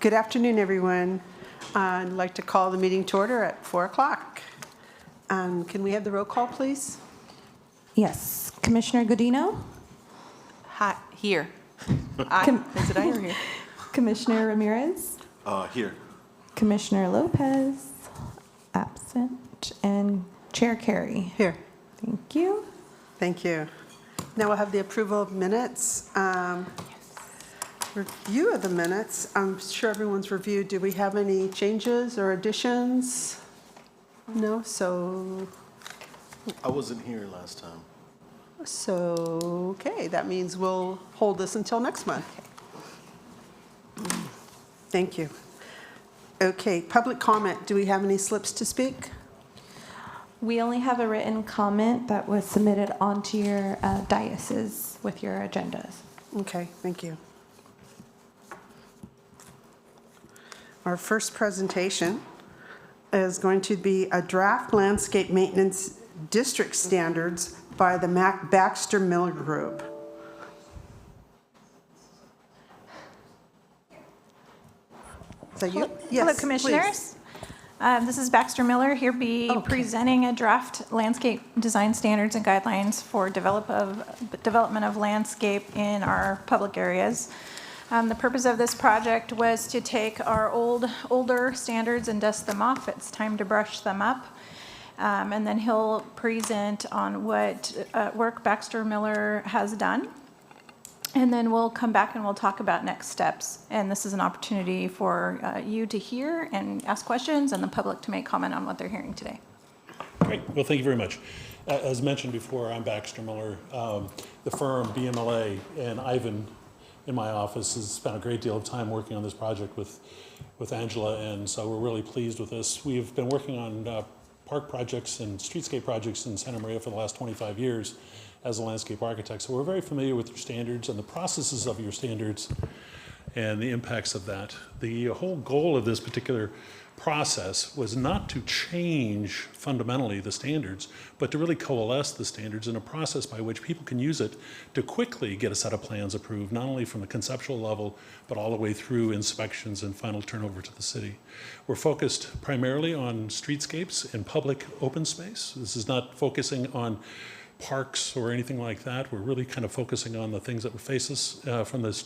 Good afternoon, everyone. I'd like to call the meeting to order at 4 o'clock. Can we have the roll call, please? Yes. Commissioner Godino? Hi, here. Is it I or here? Commissioner Ramirez? Here. Commissioner Lopez? Absent. And Chair Carey? Here. Thank you. Thank you. Now we'll have the approval of minutes. Review of the minutes. I'm sure everyone's reviewed. Do we have any changes or additions? No? So, I wasn't here last time. okay. That means we'll hold this until next month. Thank you. Okay, public comment. Do we have any slips to speak? We only have a written comment that was submitted onto your dioceses with your agendas. Okay, thank you. Our first presentation is going to be a draft landscape maintenance district standards by the Baxter Miller Group. Is that you? Yes, Hello, Commissioners. This is Baxter Miller here presenting a draft landscape design standards and guidelines for development of landscape in our public areas. The purpose of this project was to take our older standards and dust them off. It's time to brush them up. And then he'll present on what work Baxter Miller has done. And then we'll come back and we'll talk about next steps. And this is an opportunity for you to hear and ask questions and the public to make comment on what they're hearing today. Great. Well, thank you very much. As mentioned before, I'm Baxter Miller. The firm BMLA and Ivan in my office has spent a great deal of time working on this project with Angela, and so we're really pleased with this. We've been working on park projects and streetscape projects in Santa Maria for the last 25 years as a landscape architect, so we're very familiar with your standards and the processes of your standards and the impacts of that. The whole goal of this particular process was not to change fundamentally the standards, but to really coalesce the standards in a process by which people can use it to quickly get a set of plans approved, not only from the conceptual level, but all the way through inspections and final turnover to the city. We're focused primarily on streetscapes and public open space. This is not focusing on parks or anything like that. We're really kind of focusing on the things that would face us from this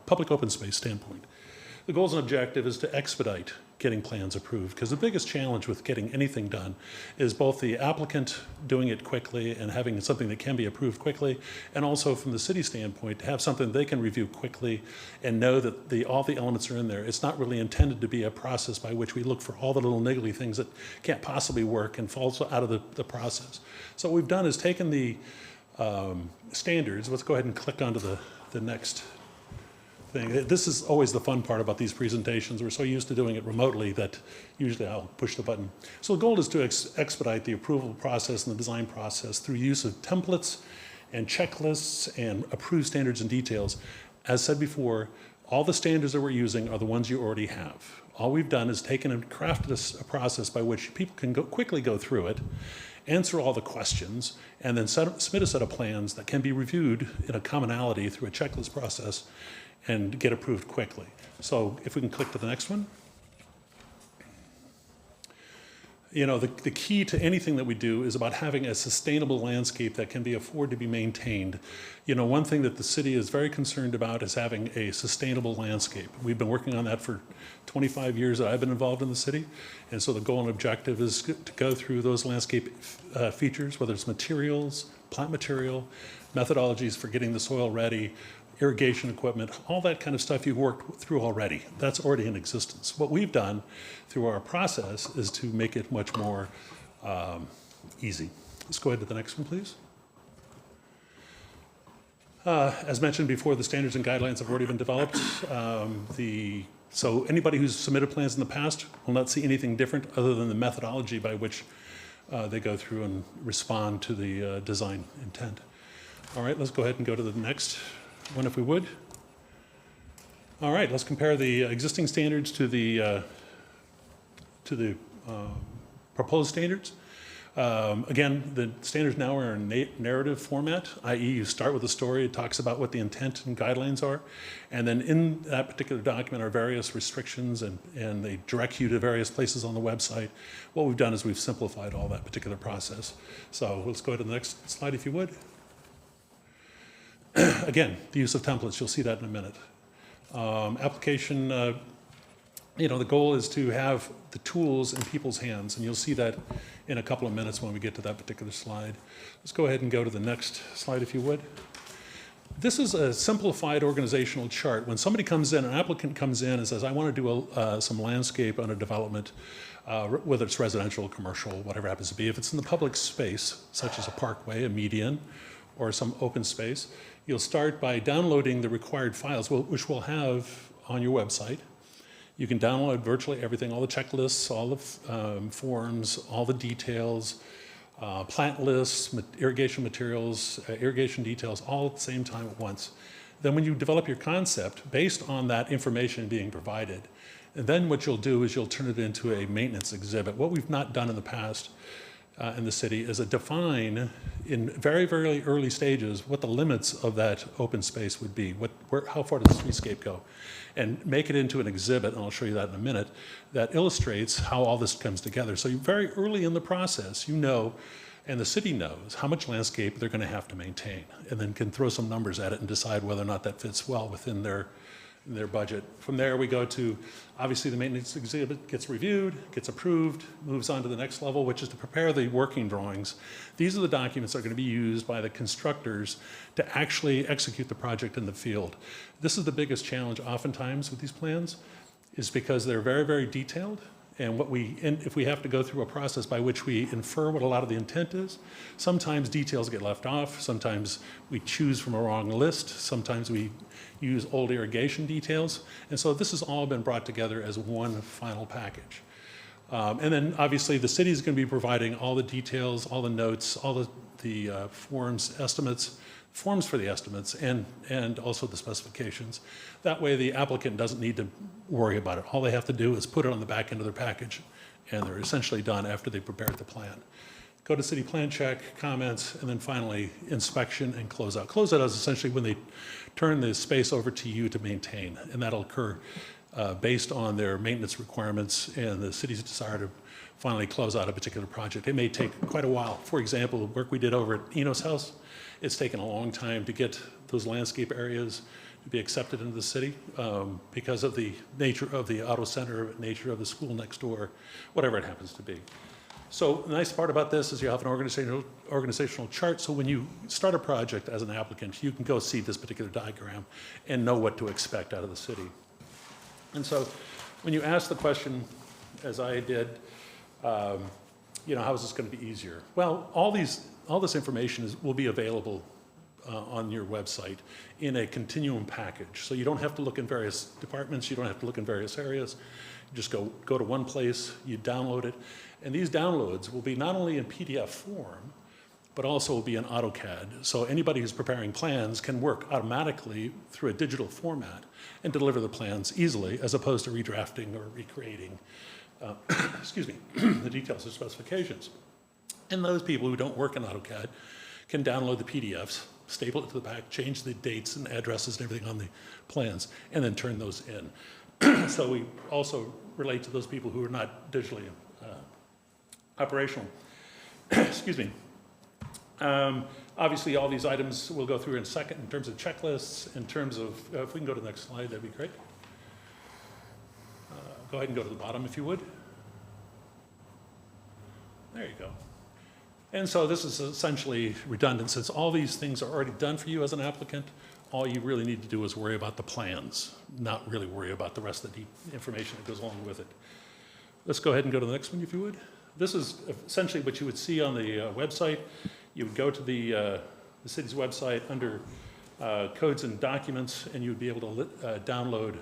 public open space standpoint. The goals and objective is to expedite getting plans approved, because the biggest challenge with getting anything done is both the applicant doing it quickly and having something that can be approved quickly, and also from the city standpoint to have something they can review quickly and know that all the elements are in there. It's not really intended to be a process by which we look for all the little niggly things that can't possibly work and falls out of the process. So what we've done is taken the standards. Let's go ahead and click onto the next thing. This is always the fun part about these presentations. We're so used to doing it remotely that usually I'll push the button. So the goal is to expedite the approval process and the design process through use of templates and checklists and approved standards and details. As said before, all the standards that we're using are the ones you already have. All we've done is taken and crafted a process by which people can quickly go through it, answer all the questions, and then submit a set of plans that can be reviewed in a commonality through a checklist process and get approved quickly. So if we can click to the next one. You know, the key to anything that we do is about having a sustainable landscape that can be afforded to be maintained. You know, one thing that the city is very concerned about is having a sustainable landscape. We've been working on that for 25 years that I've been involved in the city. And so the goal and objective is to go through those landscape features, whether it's materials, plant material, methodologies for getting the soil ready, irrigation equipment, all that kind of stuff you've worked through already. That's already in existence. What we've done through our process is to make it much more easy. Let's go ahead to the next one, please. As mentioned before, the standards and guidelines have already been developed. So anybody who's submitted plans in the past will not see anything different other than the methodology by which they go through and respond to the design intent. All right, let's go ahead and go to the next one if we would. All right, let's compare the existing standards to the proposed standards. Again, the standards now are in narrative format, i.e. you start with a story, it talks about what the intent and guidelines are, and then in that particular document are various restrictions and they direct you to various places on the website. What we've done is we've simplified all that particular process. So let's go to the next slide if you would. Again, the use of templates, you'll see that in a minute. Application, the goal is to have the tools in people's hands, and you'll see that in a couple of minutes when we get to that particular slide. Let's go ahead and go to the next slide if you would. This is a simplified organizational chart. When somebody comes in, an applicant comes in and says, I want to do some landscape on a development, whether it's residential, commercial, whatever it happens to be. If it's in the public space, such as a parkway, a median, or some open space, you'll start by downloading the required files, which we'll have on your website. You can download virtually everything, all the checklists, all the forms, all the details, plant lists, irrigation materials, irrigation details, all at the same time at once. Then when you develop your concept, based on that information being provided, and then what you'll do is you'll turn it into a maintenance exhibit. What we've not done in the past in the city is define in very, very early stages what the limits of that open space would be, how far does the streetscape go, and make it into an exhibit, and I'll show you that in a minute, that illustrates how all this comes together. So very early in the process, you know, and the city knows how much landscape they're going to have to maintain, and then can throw some numbers at it and decide whether or not that fits well within their budget. From there, we go to, obviously, the maintenance exhibit gets reviewed, gets approved, moves on to the next level, which is to prepare the working drawings. These are the documents that are going to be used by the constructors to actually execute the project in the field. This is the biggest challenge oftentimes with these plans, is because they're very, very detailed. And if we have to go through a process by which we infer what a lot of the intent is, sometimes details get left off, sometimes we choose from a wrong list, sometimes we use old irrigation details. And so this has all been brought together as one final package. And then obviously the city is going to be providing all the details, all the notes, all the forms for the estimates, and also the specifications. That way the applicant doesn't need to worry about it. All they have to do is put it on the back end of their package, and they're essentially done after they prepared the plan. Go to city plan check, comments, and then finally inspection and closeout. Closeout is essentially when they turn the space over to you to maintain, and that'll occur based on their maintenance requirements and the city's desire to finally close out a particular project. It may take quite a while. For example, the work we did over at Enos House, it's taken a long time to get those landscape areas to be accepted into the city because of the nature of the auto center, nature of the school next door, whatever it happens to be. So the nice part about this is you have an organizational chart, so when you start a project as an applicant, you can go see this particular diagram and know what to expect out of the city. And so when you ask the question, as I did, how is this going to be easier? Well, all this information will be available on your website in a continuum package. So you don't have to look in various departments, you don't have to look in various areas. You just go to one place, you download it, and these downloads will be not only in PDF form, but also will be in AutoCAD. So anybody who's preparing plans can work automatically through a digital format and deliver the plans easily, as opposed to redrafting or recreating the details or specifications. And those people who don't work in AutoCAD can download the PDFs, staple it to the back, change the dates and addresses and everything on the plans, and then turn those in. So we also relate to those people who are not digitally operational. Excuse me. Obviously, all these items we'll go through in a second in terms of checklists, in terms of, if we can go to the next slide, that'd be great. Go ahead and go to the bottom if you would. There you go. And so this is essentially redundant. Since all these things are already done for you as an applicant, all you really need to do is worry about the plans, not really worry about the rest of the information that goes along with it. Let's go ahead and go to the next one if you would. This is essentially what you would see on the website. You would go to the city's website under codes and documents, and you would be able to download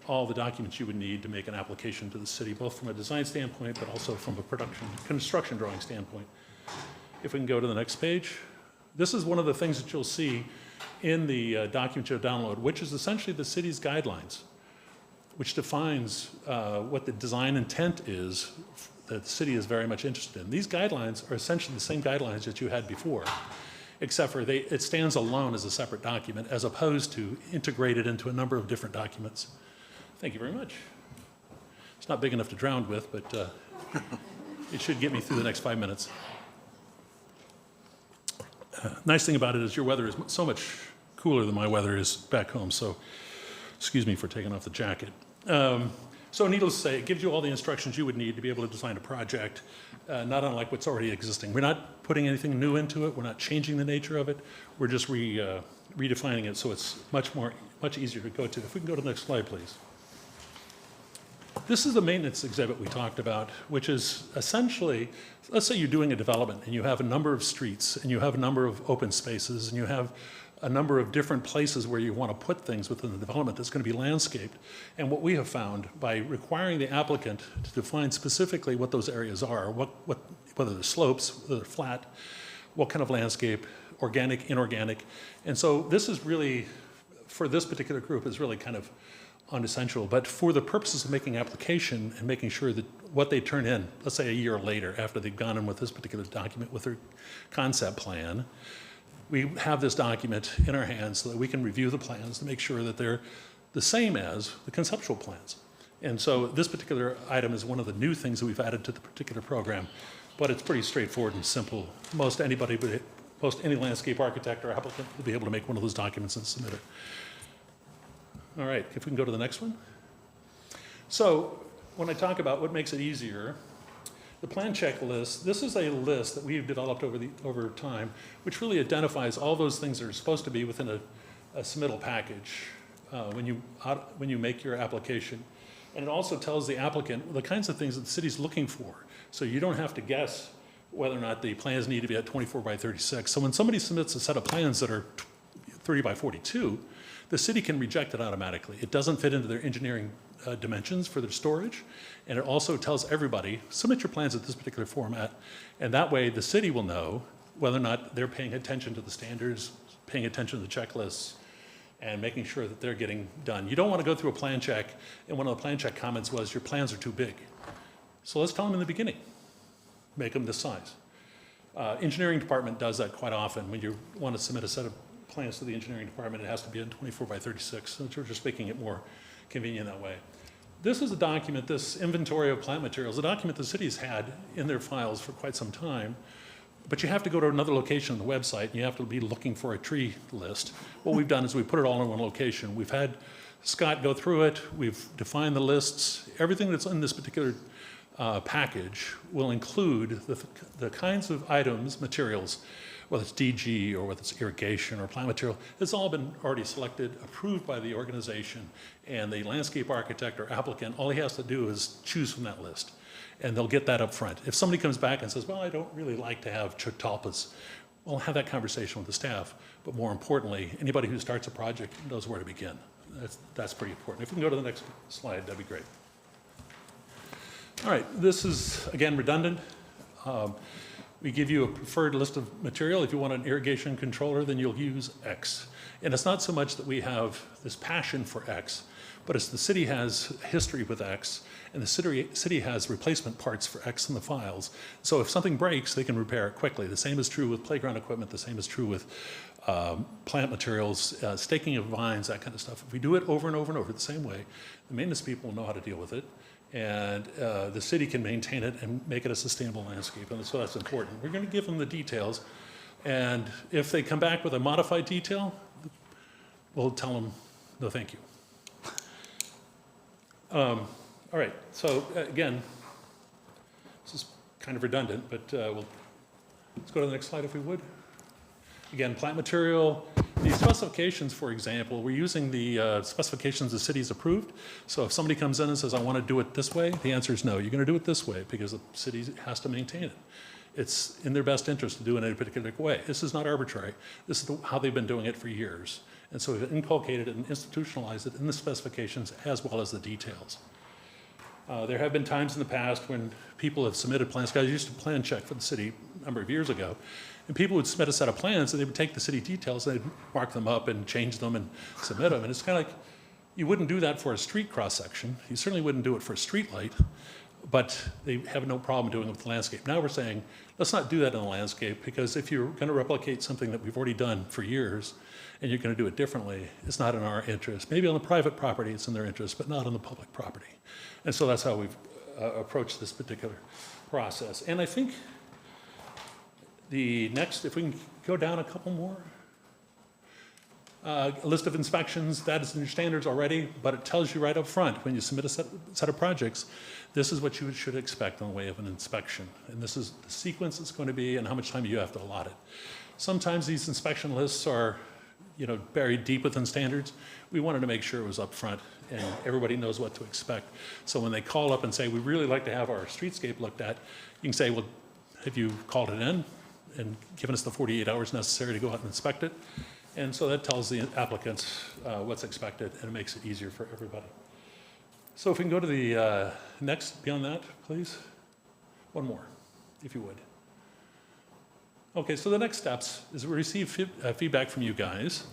all the documents you would need to make an application to the city, both from a design standpoint, but also from a construction drawing standpoint. If we can go to the next page. This is one of the things that you'll see in the document you'll download, which is essentially the city's guidelines, which defines what the design intent is that the city is very much interested in. These guidelines are essentially the same guidelines that you had before, except for it stands alone as a separate document as opposed to integrated into a number of different documents. Thank you very much. It's not big enough to drown with, but it should get me through the next 5 minutes. Nice thing about it is your weather is so much cooler than my weather is back home, so excuse me for taking off the jacket. So needless to say, it gives you all the instructions you would need to be able to design a project, not unlike what's already existing. We're not putting anything new into it. We're not changing the nature of it. We're just redefining it so it's much easier to go to. If we can go to the next slide, please. This is the maintenance exhibit we talked about, which is essentially, let's say you're doing a development and you have a number of streets and you have a number of open spaces and you have a number of different places where you want to put things within the development that's going to be landscaped. And what we have found by requiring the applicant to define specifically what those areas are, whether they're slopes, whether they're flat, what kind of landscape, organic, inorganic. And so this is really, for this particular group, is really kind of unessential. But for the purposes of making application and making sure that what they turn in, let's say a year later after they've gone in with this particular document with their concept plan, we have this document in our hands so that we can review the plans to make sure that they're the same as the conceptual plans. And so this particular item is one of the new things that we've added to the particular program, but it's pretty straightforward and simple. Most any landscape architect or applicant will be able to make one of those documents and submit it. All right, if we can go to the next one. So when I talk about what makes it easier, the plan checklist, this is a list that we've developed over time, which really identifies all those things that are supposed to be within a submittal package when you make your application. And it also tells the applicant the kinds of things that the city's looking for. So you don't have to guess whether or not the plans need to be at 24 by 36. So when somebody submits a set of plans that are 30 by 42, the city can reject it automatically. It doesn't fit into their engineering dimensions for their storage. And it also tells everybody, submit your plans at this particular format. And that way the city will know whether or not they're paying attention to the standards, paying attention to the checklists, and making sure that they're getting done. You don't want to go through a plan check, and one of the plan check comments was, your plans are too big. So let's tell them in the beginning, make them this size. Engineering department does that quite often. When you want to submit a set of plans to the engineering department, it has to be in 24 by 36, so we're just making it more convenient that way. This is a document, this inventory of plant materials, a document the city's had in their files for quite some time, but you have to go to another location on the website, and you have to be looking for a tree list. What we've done is we put it all in one location. We've had Scott go through it, we've defined the lists. Everything that's in this particular package will include the kinds of items, materials, whether it's DG or whether it's irrigation or plant material. It's all been already selected, approved by the organization, and the landscape architect or applicant, all he has to do is choose from that list, and they'll get that up front. If somebody comes back and says, well, I don't really like to have talpas, well, have that conversation with the staff, but more importantly, anybody who starts a project knows where to begin. That's pretty important. If we can go to the next slide, that'd be great. All right, this is, again, redundant. We give you a preferred list of material. If you want an irrigation controller, then you'll use X. And it's not so much that we have this passion for X, but it's the city has history with X, and the city has replacement parts for X in the files. So if something breaks, they can repair it quickly. The same is true with playground equipment. The same is true with plant materials, staking of vines, that kind of stuff. If we do it over and over and over the same way, the maintenance people will know how to deal with it, and the city can maintain it and make it a sustainable landscape, and so that's important. We're going to give them the details, and if they come back with a modified detail, we'll tell them, no thank you. All right, so again, this is kind of redundant, but let's go to the next slide if we would. Again, plant material, the specifications, for example, we're using the specifications the city's approved. So if somebody comes in and says, I want to do it this way, the answer is no, you're going to do it this way because the city has to maintain it. It's in their best interest to do it in a particular way. This is not arbitrary. This is how they've been doing it for years. And so we've inculcated it and institutionalized it in the specifications as well as the details. There have been times in the past when people have submitted plans. I used to plan check for the city a number of years ago, and people would submit a set of plans, and they would take the city details, and they'd mark them up and change them and submit them. And it's kind of like, you wouldn't do that for a street cross-section. You certainly wouldn't do it for a street light. but they have no problem doing it with the landscape. Now we're saying, let's not do that in the landscape, because if you're going to replicate something that we've already done for years, and you're going to do it differently, it's not in our interest. Maybe on the private property it's in their interest, but not on the public property. And so that's how we've approached this particular process. And I think the next, if we can go down a couple more, a list of inspections, that is in your standards already, but it tells you right up front, when you submit a set of projects, this is what you should expect in the way of an inspection. And this is the sequence it's going to be and how much time you have to allot it. Sometimes these inspection lists are, buried deep within standards. We wanted to make sure it was up front and everybody knows what to expect. So when they call up and say, we'd really like to have our streetscape looked at, you can say, well, have you called it in and given us the 48 hours necessary to go out and inspect it? And so that tells the applicants what's expected, and it makes it easier for everybody. So if we can go to the next, beyond that, please. One more, if you would. Okay, so the next steps is we receive feedback from you guys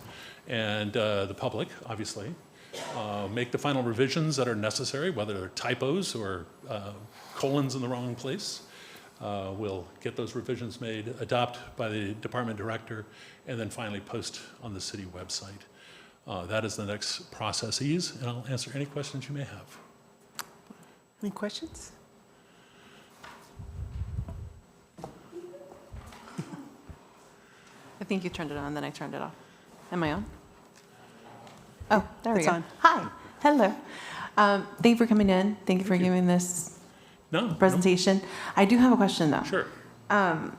and the public, obviously. Make the final revisions that are necessary, whether they're typos or colons in the wrong place. We'll get those revisions made, adopt by the department director, and then finally post on the city website. That is the next processes, and I'll answer any questions you may have. Any questions? I think you turned it on, then I turned it off. Am I on? Oh, there we It's go. on. Hi, hello. Thank you for coming in. Thank you for giving this No? presentation. I do have a question, though. Sure.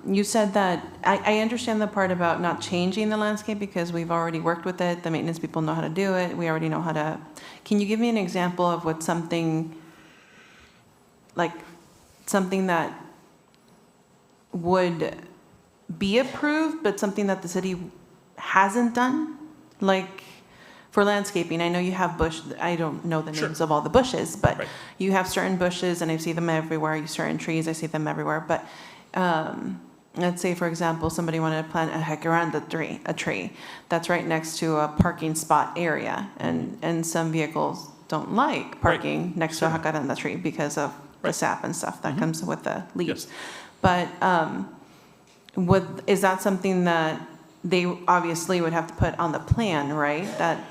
You said that, I understand the part about not changing the landscape because we've already worked with it. The maintenance people know how to do it. We already know how to. Can you give me an example of what something that would be approved, but something that the city hasn't done? Like for landscaping, I know you have I don't know the Sure. names of all the bushes, but Right. you have certain bushes and I see them everywhere. You certain trees, I see them everywhere. But let's say, for example, somebody wanted to plant a jacaranda tree that's right next to a parking spot area, and some vehicles don't like parking next to a jacaranda tree because of the Right. sap and stuff that comes with the leaves. Yes. But is that something that they obviously would have to put on the plan, right? That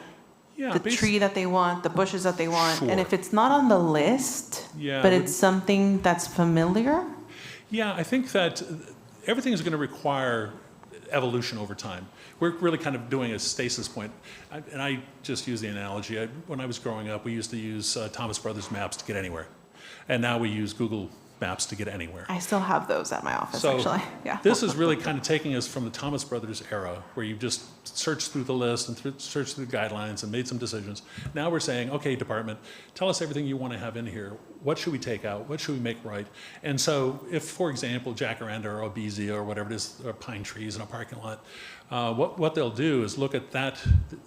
Yeah, the tree that they want, the bushes that they want, and Sure. if it's not on the list, Yeah, but it it's something that's familiar? Yeah, I think that everything is going to require evolution over time. We're really kind of doing a stasis point. And I just use the analogy. When I was growing up, we used to use Thomas Brothers maps to get anywhere. And now we use Google Maps to get anywhere. I still have those at my office, So actually. Yeah. this is really kind of taking us from the Thomas Brothers era, where you just searched through the list and searched through the guidelines and made some decisions. Now we're saying, okay, department, tell us everything you want to have in here. What should we take out? What should we make right? And so if, for example, jacaranda or albizia or whatever it is, or pine trees in a parking lot, what they'll do is look at that.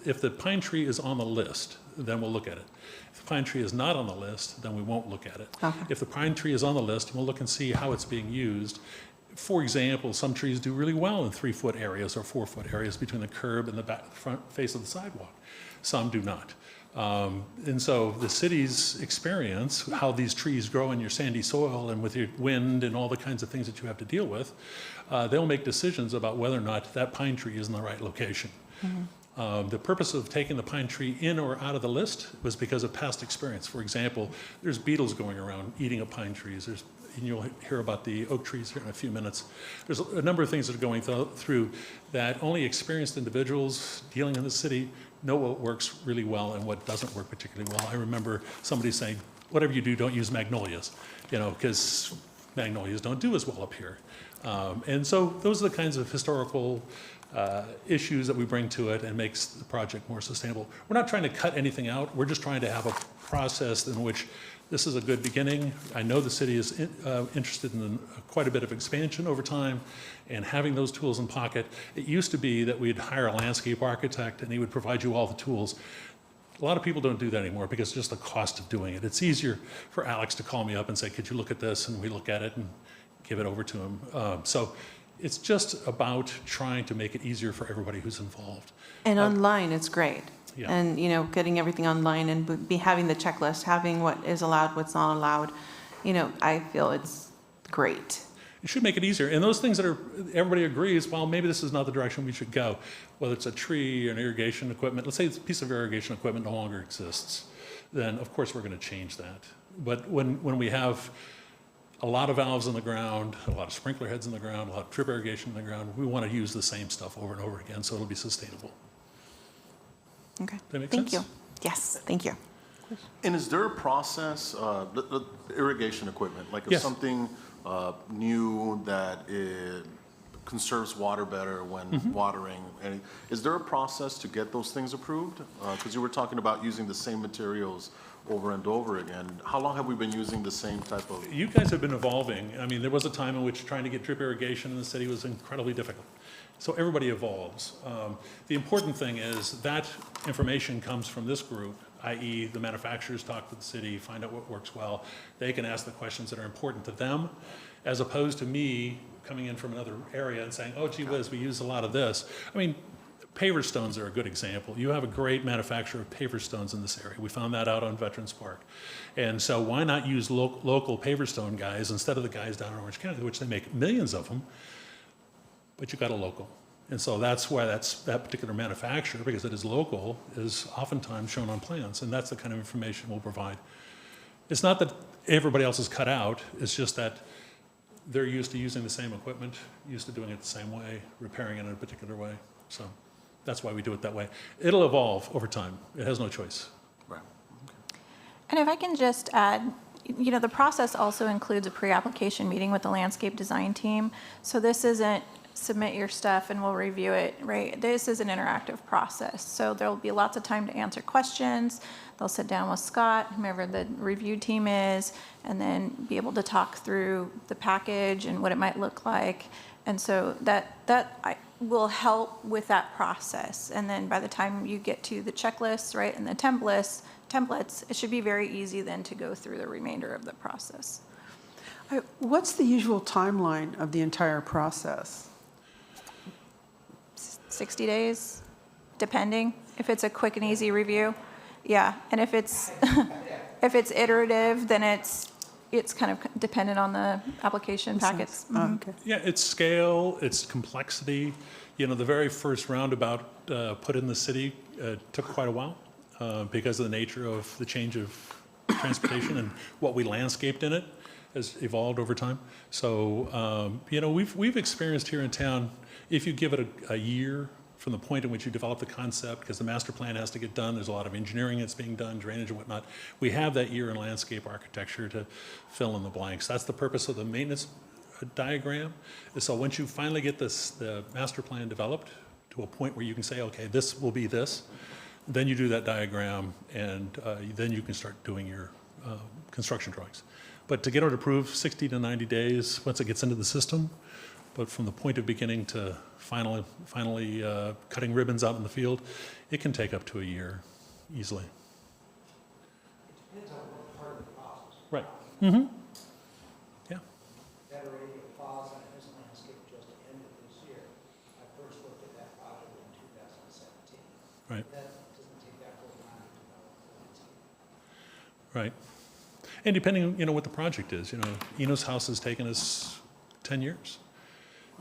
If the pine tree is on the list, then we'll look at it. If the pine tree is not on the list, then we won't look at it. Okay. If the pine tree is on the list, we'll look and see how it's being used. For example, some trees do really well in 3-foot areas or 4-foot areas between the curb and the front face of the sidewalk. Some do not. And so the city's experience, how these trees grow in your sandy soil and with your wind and all the kinds of things that you have to deal with, they'll make decisions about whether or not that pine tree is in the right location. The purpose of taking the pine tree in or out of the list was because of past experience. For example, there's beetles going around eating up pine trees. And you'll hear about the oak trees here in a few minutes. There's a number of things that are going through that only experienced individuals dealing in the city know what works really well and what doesn't work particularly well. I remember somebody saying, whatever you do, don't use magnolias, because magnolias don't do as well up here. And so those are the kinds of historical issues that we bring to it and makes the project more sustainable. We're not trying to cut anything out. We're just trying to have a process in which this is a good beginning. I know the city is interested in quite a bit of expansion over time and having those tools in pocket. It used to be that we'd hire a landscape architect and he would provide you all the tools. A lot of people don't do that anymore because it's just the cost of doing it. It's easier for Alex to call me up and say, could you look at this? And we look at it and give it over to him. So it's just about trying to make it easier for everybody who's involved. And online, it's great. Yeah. And, getting everything online and having the checklist, having what is allowed, what's not allowed. I feel it's great. It should make it easier. And those things that everybody agrees, well, maybe this is not the direction we should go. Whether it's a tree, an irrigation equipment, let's say it's a piece of irrigation equipment no longer exists, then of course we're going to change that. But when we have a lot of valves in the ground, a lot of sprinkler heads in the ground, a lot of drip irrigation in the ground, we want to use the same stuff over and over again so it'll be sustainable. Okay. That make Thank sense? you. Yes, thank you. And is there a process, the irrigation equipment, like if Yes. something new that it conserves water better when watering, and is there a process to get those things approved? Because you were talking about using the same materials over and over again. How long have we been using the same type of? You guys have been evolving. I mean, there was a time in which trying to get drip irrigation in the city was incredibly difficult. So everybody evolves. The important thing is that information comes from this group, i.e. the manufacturers talk to the city, find out what works well. They can ask the questions that are important to them, as opposed to me coming in from another area and saying, oh, gee whiz, we use a lot of this. I mean, paver stones are a good example. You have a great manufacturer of paver stones in this area. We found that out on Veterans Park. And so why not use local paver stone guys instead of the guys down in Orange County, which they make millions of them, but you got a local. And so that's why that particular manufacturer, because it is local, is oftentimes shown on plans. And that's the kind of information we'll provide. It's not that everybody else is cut out. It's just that they're used to using the same equipment, used to doing it the same way, repairing it in a particular way. So that's why we do it that way. It'll evolve over time. It has no choice. Right. And if I can just add, the process also includes a pre-application meeting with the landscape design team. So this isn't submit your stuff and we'll review it, right? This is an interactive process. So there'll be lots of time to answer questions. They'll sit down with Scott, whomever the review team is, and then be able to talk through the package and what it might look like. And so that will help with that process. And then by the time you get to the checklists, right, and the templates, it should be very easy then to go through the remainder of the process. What's the usual timeline of the entire process? 60 days, depending. If it's a quick and easy review, yeah. And if it's if it's iterative, then it's kind of dependent on the application packets. Oh, okay. Yeah, it's scale, it's complexity. The very first roundabout put in the city took quite a while because of the nature of the change of transportation and what we landscaped in it has evolved over time. So, we've experienced here in town, if you give it a year from the point in which you develop the concept, because the master plan has to get done, there's a lot of engineering that's being done, drainage and whatnot. We have that year in landscape architecture to fill in the blanks. That's the purpose of the maintenance diagram. So once you finally get the master plan developed to a point where you can say, okay, this will be this, then you do that diagram and then you can start doing your construction drawings. But to get it approved, 60 to 90 days once it gets into the system. But from the point of beginning to finally cutting ribbons out in the field, it can take up to a year easily. It depends on what part of the process. Right. Mm-hmm. Yeah. That already applies on his landscape just ended this year. I first looked at that project in 2017. Right. That doesn't take that whole time to develop the landscape. Right. And depending, what the project is, Enos House has taken us 10 years.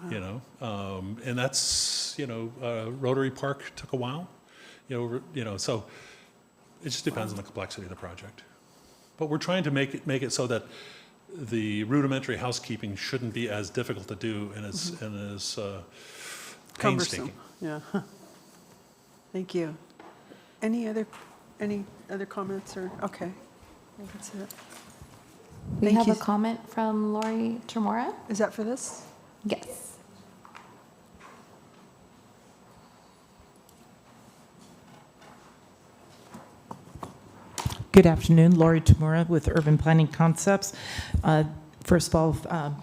And that's, Rotary Park took a while, so it just depends on the complexity of the project. But we're trying to make it so that the rudimentary housekeeping shouldn't be as difficult to do and as Cumbersome. painstaking. Yeah. Thank you. Any other comments or, okay. I think that's it. We Thank have you. a comment from Lori Tremora. Is that for this? Yes. Good afternoon, Lori Tamura with Urban Planning Concepts. First of all,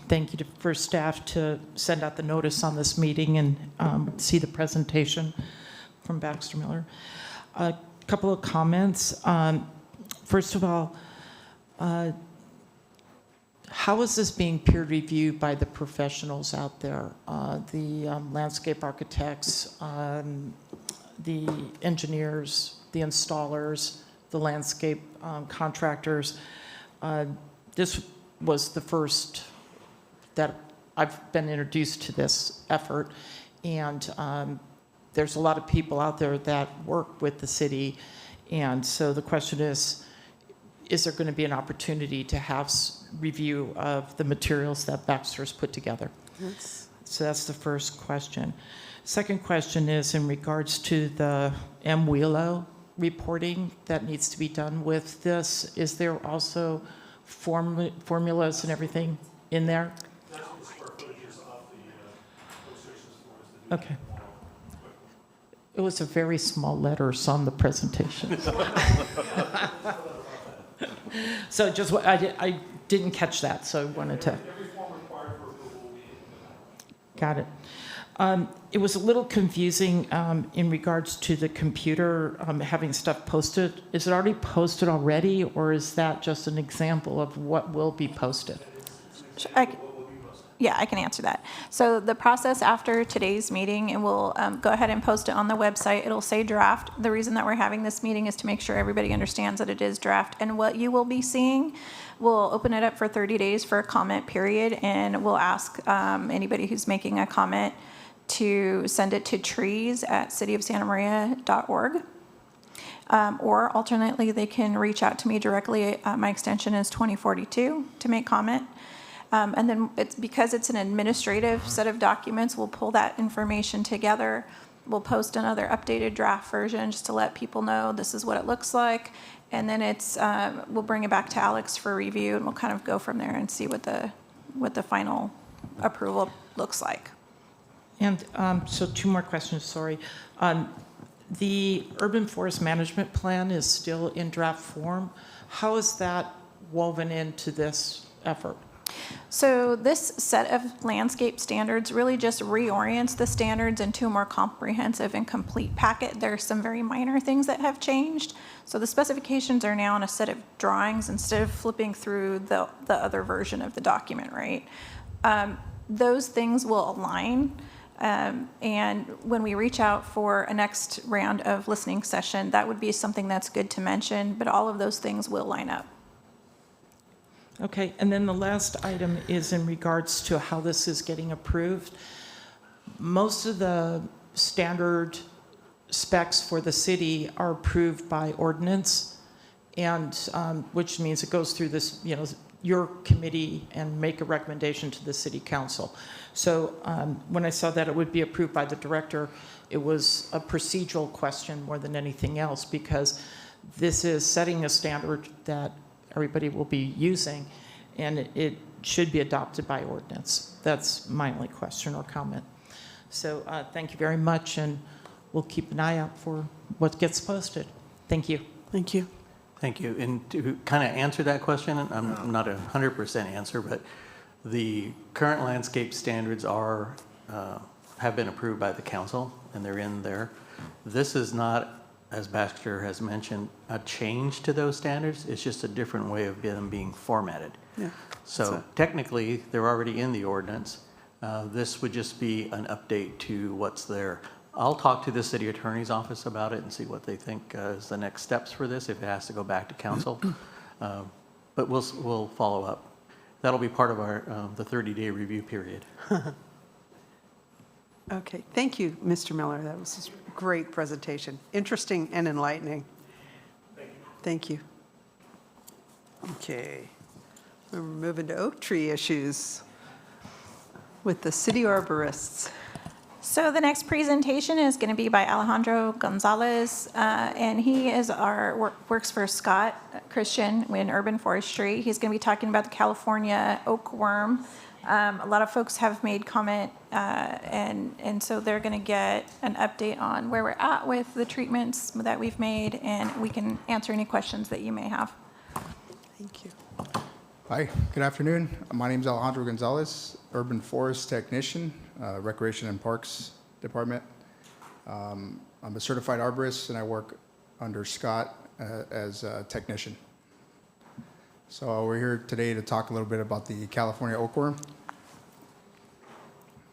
thank you for staff to send out the notice on this meeting and see the presentation from Baxter Miller. A couple of comments. First of all, how is this being peer reviewed by the professionals out there? The landscape architects, the engineers, the installers, the landscape contractors. This was the first that I've been introduced to this effort. And there's a lot of people out there that work with the city. And so the question is there going to be an opportunity to have review of the materials that Baxter's put together? So that's the first question. Second question is in regards to the MWILO reporting that needs to be done with this. Is there also formulas and everything in there? Okay. It was a very small letters on the presentation. So just, I didn't catch that, so I wanted to. Got it. It was a little confusing in regards to the computer having stuff posted. Is it already posted already, or is that just an example of what will be posted? Yeah, I can answer that. So the process after today's meeting, it will go ahead and post it on the website. It'll say draft. The reason that we're having this meeting is to make sure everybody understands that it is draft. And what you will be seeing, we'll open it up for 30 days for a comment period, and we'll ask anybody who's making a comment to send it to trees@cityofsantamaria.org. Or alternately, they can reach out to me directly. My extension is 2042 to make comment. And then because it's an administrative set of documents, we'll pull that information together. We'll post another updated draft version just to let people know this is what it looks like. And then we'll bring it back to Alex for review, and we'll kind of go from there and see what the final approval looks like. And so 2 more questions, sorry. The urban forest management plan is still in draft form. How is that woven into this effort? So this set of landscape standards really just reorients the standards into a more comprehensive and complete packet. There are some very minor things that have changed. So the specifications are now on a set of drawings instead of flipping through the other version of the document, right? Those things will align. And when we reach out for a next round of listening session, that would be something that's good to mention, but all of those things will line up. Okay, and then the last item is in regards to how this is getting approved. Most of the standard specs for the city are approved by ordinance, and which means it goes through this, your committee and make a recommendation to the city council. So when I saw that it would be approved by the director, it was a procedural question more than anything else, because this is setting a standard that everybody will be using, and it should be adopted by ordinance. That's my only question or comment. So thank you very much, and we'll keep an eye out for what gets posted. Thank you. Thank you. Thank you. And to kind of answer that question, I'm not 100% answer, but the current landscape standards have been approved by the council, and they're in there. This is not, as Baxter has mentioned, a change to those standards. It's just a different way of them being formatted. Yeah. So technically, they're already in the ordinance. This would just be an update to what's there. I'll talk to the city attorney's office about it and see what they think is the next steps for this, if it has to go back to council. But we'll follow up. That'll be part of our the 30-day review period. Okay, thank you, Mr. Miller. That was a great presentation. Interesting and enlightening. Thank you. Okay, we're moving to oak tree issues with the city arborists. So the next presentation is going to be by Alejandro Gonzalez, and he is works for Scott Christian in urban forestry. He's going to be talking about the California oak worm. A lot of folks have made comment, and so they're going to get an update on where we're at with the treatments that we've made, and we can answer any questions that you may have. Thank you. Hi, good afternoon. My name is Alejandro Gonzalez, urban forest technician, Recreation and Parks Department. I'm a certified arborist, and I work under Scott as a technician. So we're here today to talk a little bit about the California oakworm.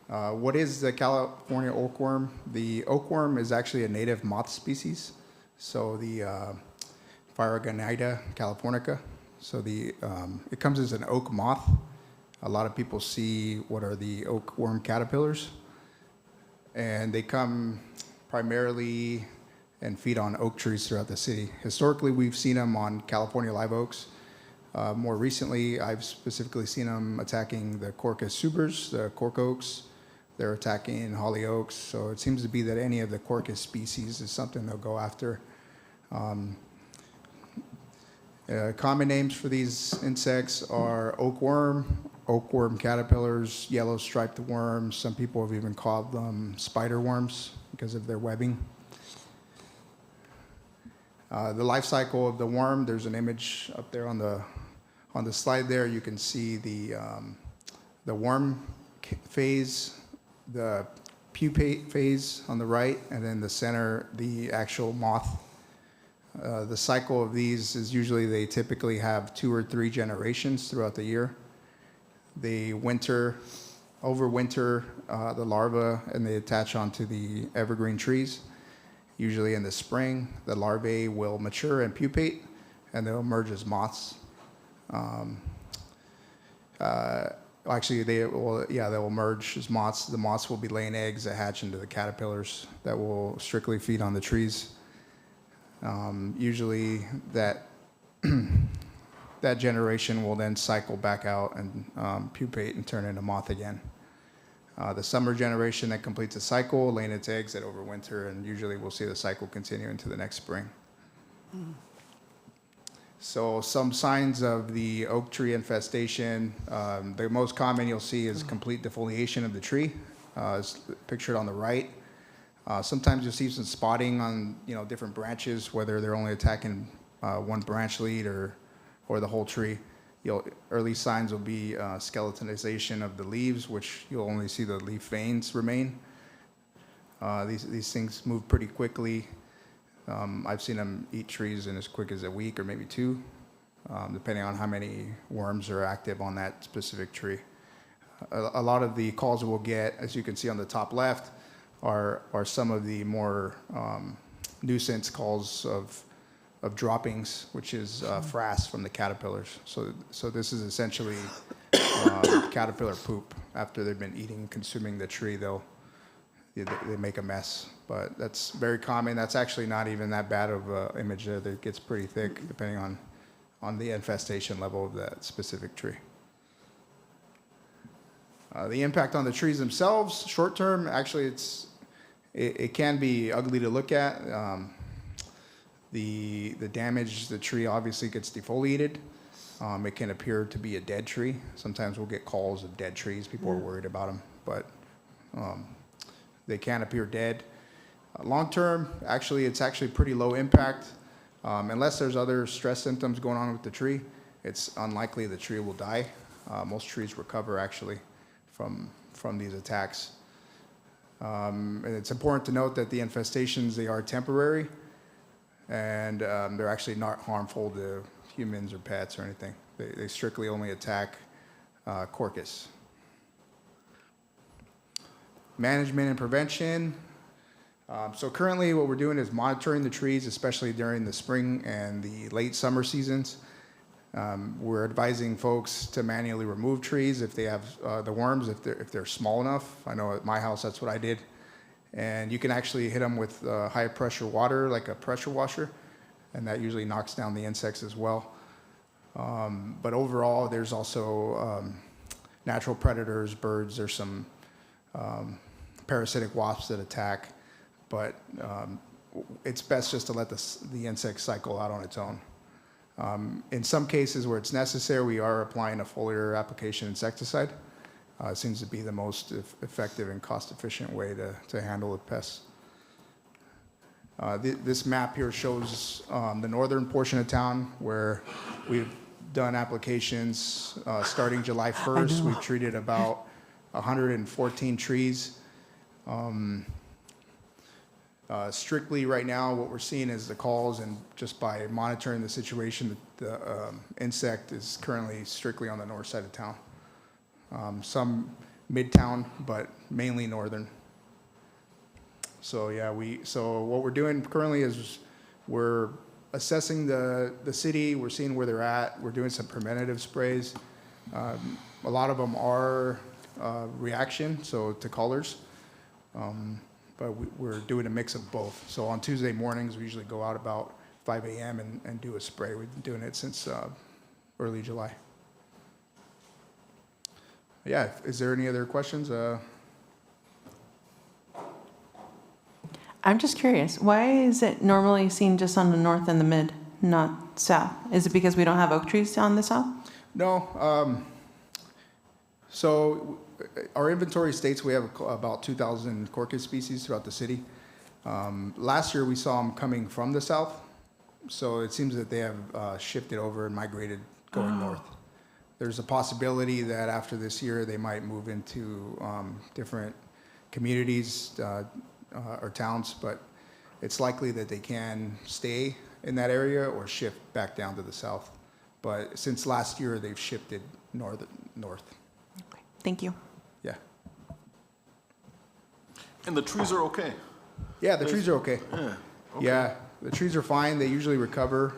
What is the California oakworm? The oakworm is actually a native moth species. So the Phyragonida californica So it comes as an oak moth. A lot of people see what are the oak worm caterpillars, and they come primarily and feed on oak trees throughout the city. Historically, we've seen them on California live oaks. More recently, I've specifically seen them attacking the Quercus subers, the cork oaks. They're attacking holly oaks. So it seems to be that any of the Quercus species is something they'll go after. Common names for these insects are oakworm caterpillars, yellow striped worms. Some people have even called them spider worms because of their webbing. The life cycle of the worm, there's an image up there on the slide there. You can see the worm phase, the pupate phase on the right, and then the center, the actual moth. The cycle of these is usually they typically have 2 or 3 generations throughout the year. They overwinter the larvae, and they attach onto the evergreen trees. Usually in the spring, the larvae will mature and pupate, and they'll emerge as moths. Actually, they'll emerge as moths. The moths will be laying eggs that hatch into the caterpillars that will strictly feed on the trees. Usually that generation will then cycle back out and pupate and turn into moth again. The summer generation that completes the cycle, laying its eggs that overwinter, and usually we'll see the cycle continue into the next spring. So some signs of the oak tree infestation, the most common you'll see is complete defoliation of the tree, as pictured on the right. Sometimes you'll see some spotting on different branches, whether they're only attacking one branch lead or the whole tree. Early signs will be skeletonization of the leaves, which you'll only see the leaf veins remain. These things move pretty quickly. I've seen them eat trees in as quick as a week or maybe 2, depending on how many worms are active on that specific tree. A lot of the calls we'll get, as you can see on the top left, are some of the more nuisance calls of droppings, which is frass from the caterpillars. So this is essentially caterpillar poop. After they've been eating, consuming the tree, they make a mess. But that's very common. That's actually not even that bad of an image there. That gets pretty thick depending on the infestation level of that specific tree. The impact on the trees themselves, short term, actually it can be ugly to look at. The damage, the tree obviously gets defoliated. It can appear to be a dead tree. Sometimes we'll get calls of dead trees. People are worried about them, but they can appear dead. Long term, it's actually pretty low impact. Unless there's other stress symptoms going on with the tree, it's unlikely the tree will die. Most trees recover actually from these attacks. And it's important to note that the infestations, they are temporary, and they're actually not harmful to humans or pets or anything. They strictly only attack Quercus. Management and prevention. So currently what we're doing is monitoring the trees, especially during the spring and the late summer seasons. We're advising folks to manually remove trees if they have the worms, if they're small enough. I know at my house that's what I did. And you can actually hit them with high pressure water, like a pressure washer, and that usually knocks down the insects as well. But overall, there's also natural predators, birds. There's some parasitic wasps that attack, but it's best just to let the insect cycle out on its own. In some cases where it's necessary, we are applying a foliar application insecticide. It seems to be the most effective and cost-efficient way to handle the pests. This map here shows the northern portion of town where we've done applications starting July 1st. We've treated about 114 trees. Strictly right now, what we're seeing is the calls, and just by monitoring the situation, the insect is currently strictly on the north side of town. Some midtown, but mainly northern. So yeah, so what we're doing currently is we're assessing the city, we're seeing where they're at, we're doing some preventative sprays. A lot of them are reaction, so to colors. But we're doing a mix of both. So on Tuesday mornings, we usually go out about 5 a.m. and do a spray. We've been doing it since early July. Yeah, is there any other questions? I'm just curious, why is it normally seen just on the north and the mid, not south? Is it because we don't have oak trees on the south? No. So our inventory states we have about 2,000 orchid species throughout the city. Last year, we saw them coming from the south. So it seems that they have shifted over and migrated going north. There's a possibility that after this year, they might move into different communities or towns, but it's likely that they can stay in that area or shift back down to the south. But since last year, they've shifted north. Okay, thank you. Yeah. And the trees are okay? Yeah, the trees are okay. Yeah. Okay. Yeah, the trees are fine. They usually recover.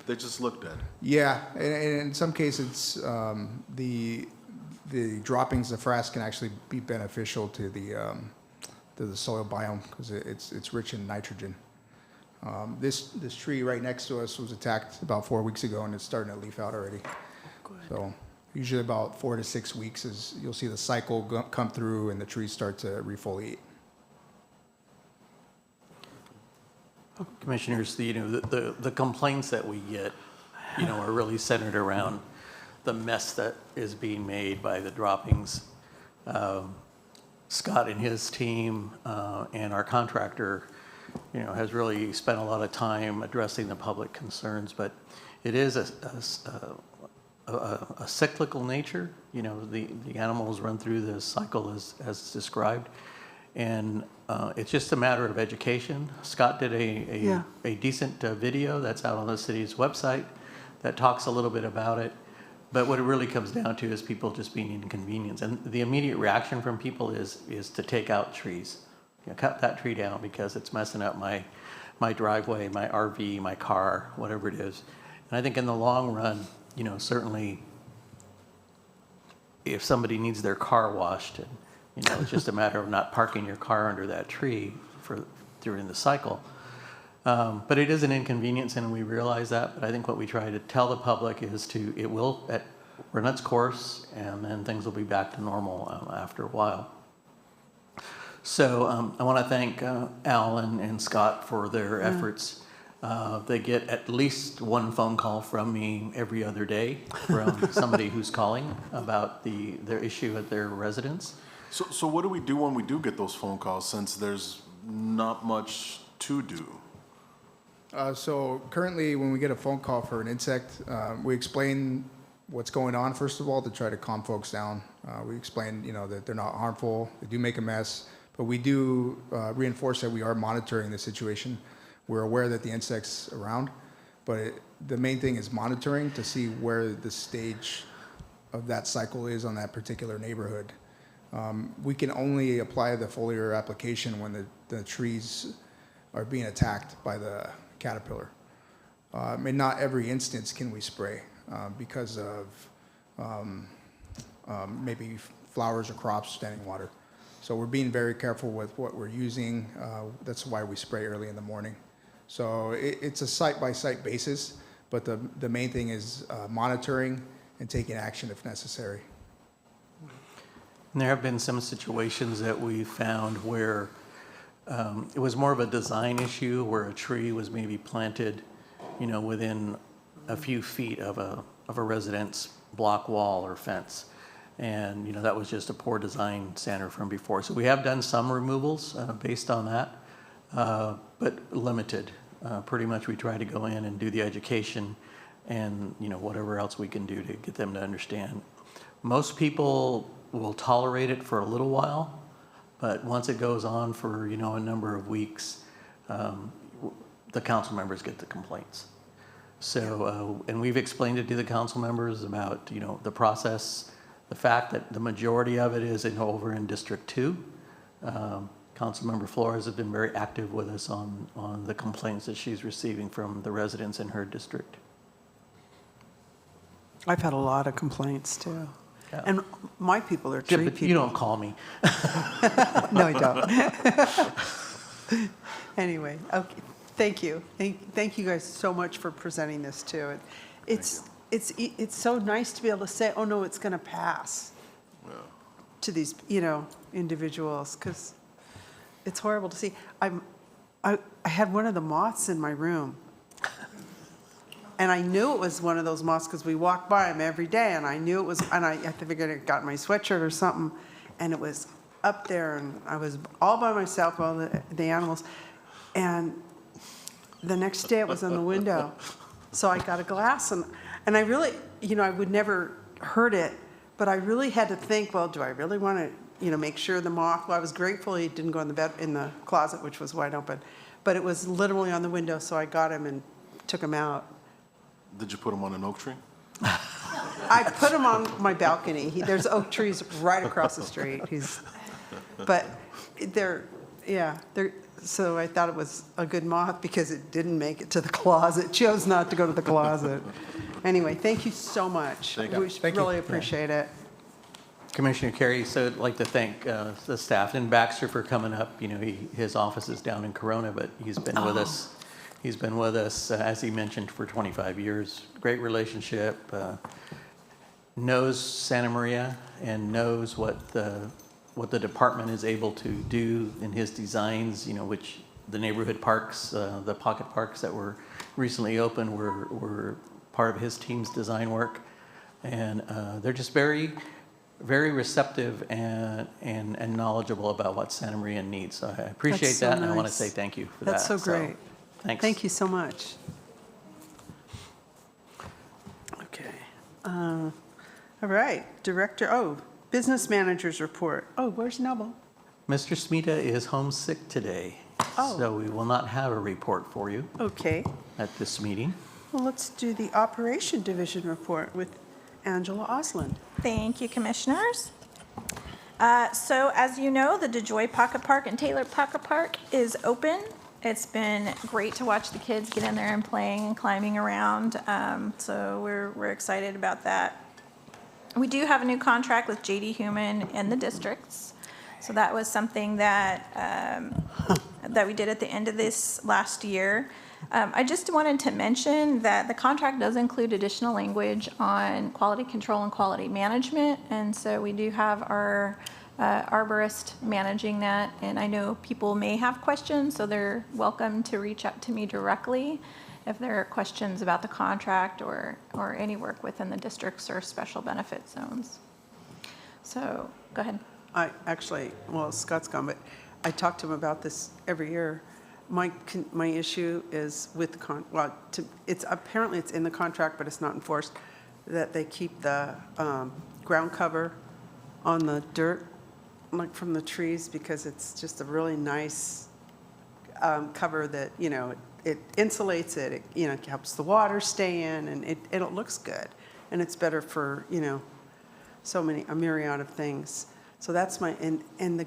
They just look dead. Yeah, and in some cases, the droppings of frass can actually be beneficial to the soil biome because it's rich in nitrogen. This tree right next to us was attacked about 4 weeks ago, and it's starting to leaf out already. So usually about 4 to 6 weeks is you'll see the cycle come through and the trees start to refoliate. Commissioners, the complaints that we get, are really centered around the mess that is being made by the droppings. Scott and his team and our contractor, has really spent a lot of time addressing the public concerns, but it is a cyclical nature. The animals run through this cycle as described. And it's just a matter of education. Scott did a decent video that's out on the city's website that talks a little bit about it. But what it really comes down to is people just being inconvenienced. And the immediate reaction from people is to take out trees. Cut that tree down because it's messing up my driveway, my RV, my car, whatever it is. And I think in the long run, certainly if somebody needs their car washed, and it's just a matter of not parking your car under that tree during the cycle. But it is an inconvenience, and we realize that. But I think what we try to tell the public is it will run its course, and then things will be back to normal after a while. So I want to thank Al and Scott for their efforts. They get at least one phone call from me every other day from somebody who's calling about their issue at their residence. So what do we do when we do get those phone calls, since there's not much to do? So currently, when we get a phone call for an insect, we explain what's going on, first of all, to try to calm folks down. We explain, that they're not harmful, they do make a mess, but we do reinforce that we are monitoring the situation. We're aware that the insect's around, but the main thing is monitoring to see where the stage of that cycle is on that particular neighborhood. We can only apply the foliar application when the trees are being attacked by the caterpillar. In not every instance can we spray because of maybe flowers or crops standing water. So we're being very careful with what we're using. That's why we spray early in the morning. So it's a site-by-site basis, but the main thing is monitoring and taking action if necessary. And there have been some situations that we found where it was more of a design issue, where a tree was maybe planted, within a few feet of a residence block wall or fence. And, that was just a poor design standard from before. So we have done some removals based on that, but limited. Pretty much we try to go in and do the education and, whatever else we can do to get them to understand. Most people will tolerate it for a little while, but once it goes on for, a number of weeks, the council members get the complaints. So, and we've explained it to the council members about, the process, the fact that the majority of it is over in District 2, Councilmember Flores has been very active with us on the complaints that she's receiving from the residents in her district. I've had a lot of complaints too. Yeah. And my people are Yeah, tree but people. you don't call me. No, I don't. Anyway, okay, thank you. Thank you guys so much for presenting this too. It's so nice to be able to say, oh no, it's going to pass to these, individuals, because it's horrible to see. I had one of the moths in my room. And I knew it was one of those moths because we walked by them every day, and I knew it was, and I figured it got my sweatshirt or something, and it was up there, and I was all by myself, all the animals, and the next day it was on the window. So I got a glass, and I really, I would never hurt it, but I really had to think, well, do I really want to, make sure the moth, well, I was grateful he didn't go in the closet, which was wide open, but it was literally on the window, so I got him and took him out. Did you put them on an oak tree? I put him on my balcony. There's oak trees right across the street. So I thought it was a good moth because it didn't make it to the closet, chose not to go to the closet. Anyway, thank you so much. Thank you. We Thank you. really appreciate it. Commissioner Carey, so I'd like to thank the staff and Baxter for coming up. His office is down in Corona, but he's been with us. He's been with us, as he mentioned, for 25 years. Great relationship. Knows Santa Maria and knows what the department is able to do in his designs. Which the neighborhood parks, the pocket parks that were recently opened, were part of his team's design work, and they're just very, very receptive and knowledgeable about what Santa Maria needs. So I appreciate That's so that, and I want to nice. say thank you for that. That's so great. Thanks. Thank you so much. Okay. All right, business manager's report. Oh, where's Noble? Mr. Smita is homesick today, Oh. so we will not have a report for you Okay. at this meeting. Well, let's do the operation division report with Angela Osland. Thank you, commissioners. So as you know, the DeJoy Pocket Park and Taylor Pocket Park is open. It's been great to watch the kids get in there and playing and climbing around. So we're excited about that. We do have a new contract with JD Human and the districts. So that was something that that we did at the end of this last year. I just wanted to mention that the contract does include additional language on quality control and quality management. And so we do have our arborist managing that. And I know people may have questions, so they're welcome to reach out to me directly if there are questions about the contract or any work within the districts or special benefit zones. So go ahead. Scott's gone, but I talk to him about this every year. My issue is with apparently it's in the contract, but it's not enforced, that they keep the ground cover on the dirt, like from the trees, because it's just a really nice cover that, it insulates it, it helps the water stay in, and it looks good. And it's better for, a myriad of things. So that's and the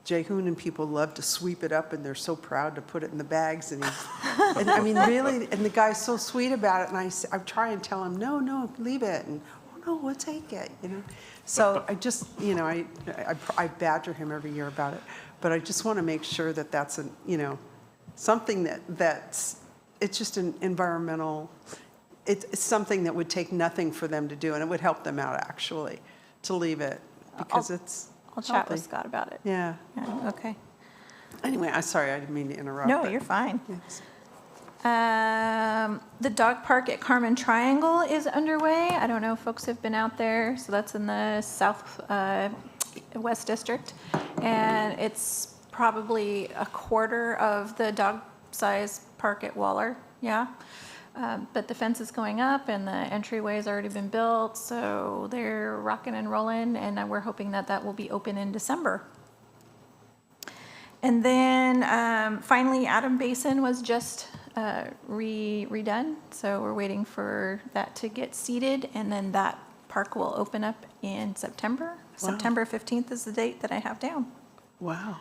Jehoon and people love to sweep it up, and they're so proud to put it in the bags. And really, and the guy's so sweet about it. And I try and tell him, no, leave it. And, oh, no, we'll take it, So I just, I badger him every year about it. But I just want to make sure that that's, something that's, it's just an environmental, it's something that would take nothing for them to do. And it would help them out, actually, to leave it, because I'll chat with healthy. Scott about it. Yeah. Yeah, okay. Anyway, I'm sorry, I didn't mean to interrupt. No, but- you're fine. Yes. The dog park at Carmen Triangle is underway. I don't know if folks have been out there. So that's in the West District. And it's probably a quarter of the dog size park at Waller. Yeah. But the fence is going up and the entryway has already been built. So they're rocking and rolling. And we're hoping that that will be open in December. And then finally, Adam Basin was just redone. So we're waiting for that to get seeded. And then that park will open up in September. Wow. September 15th is the date that I have down. Wow.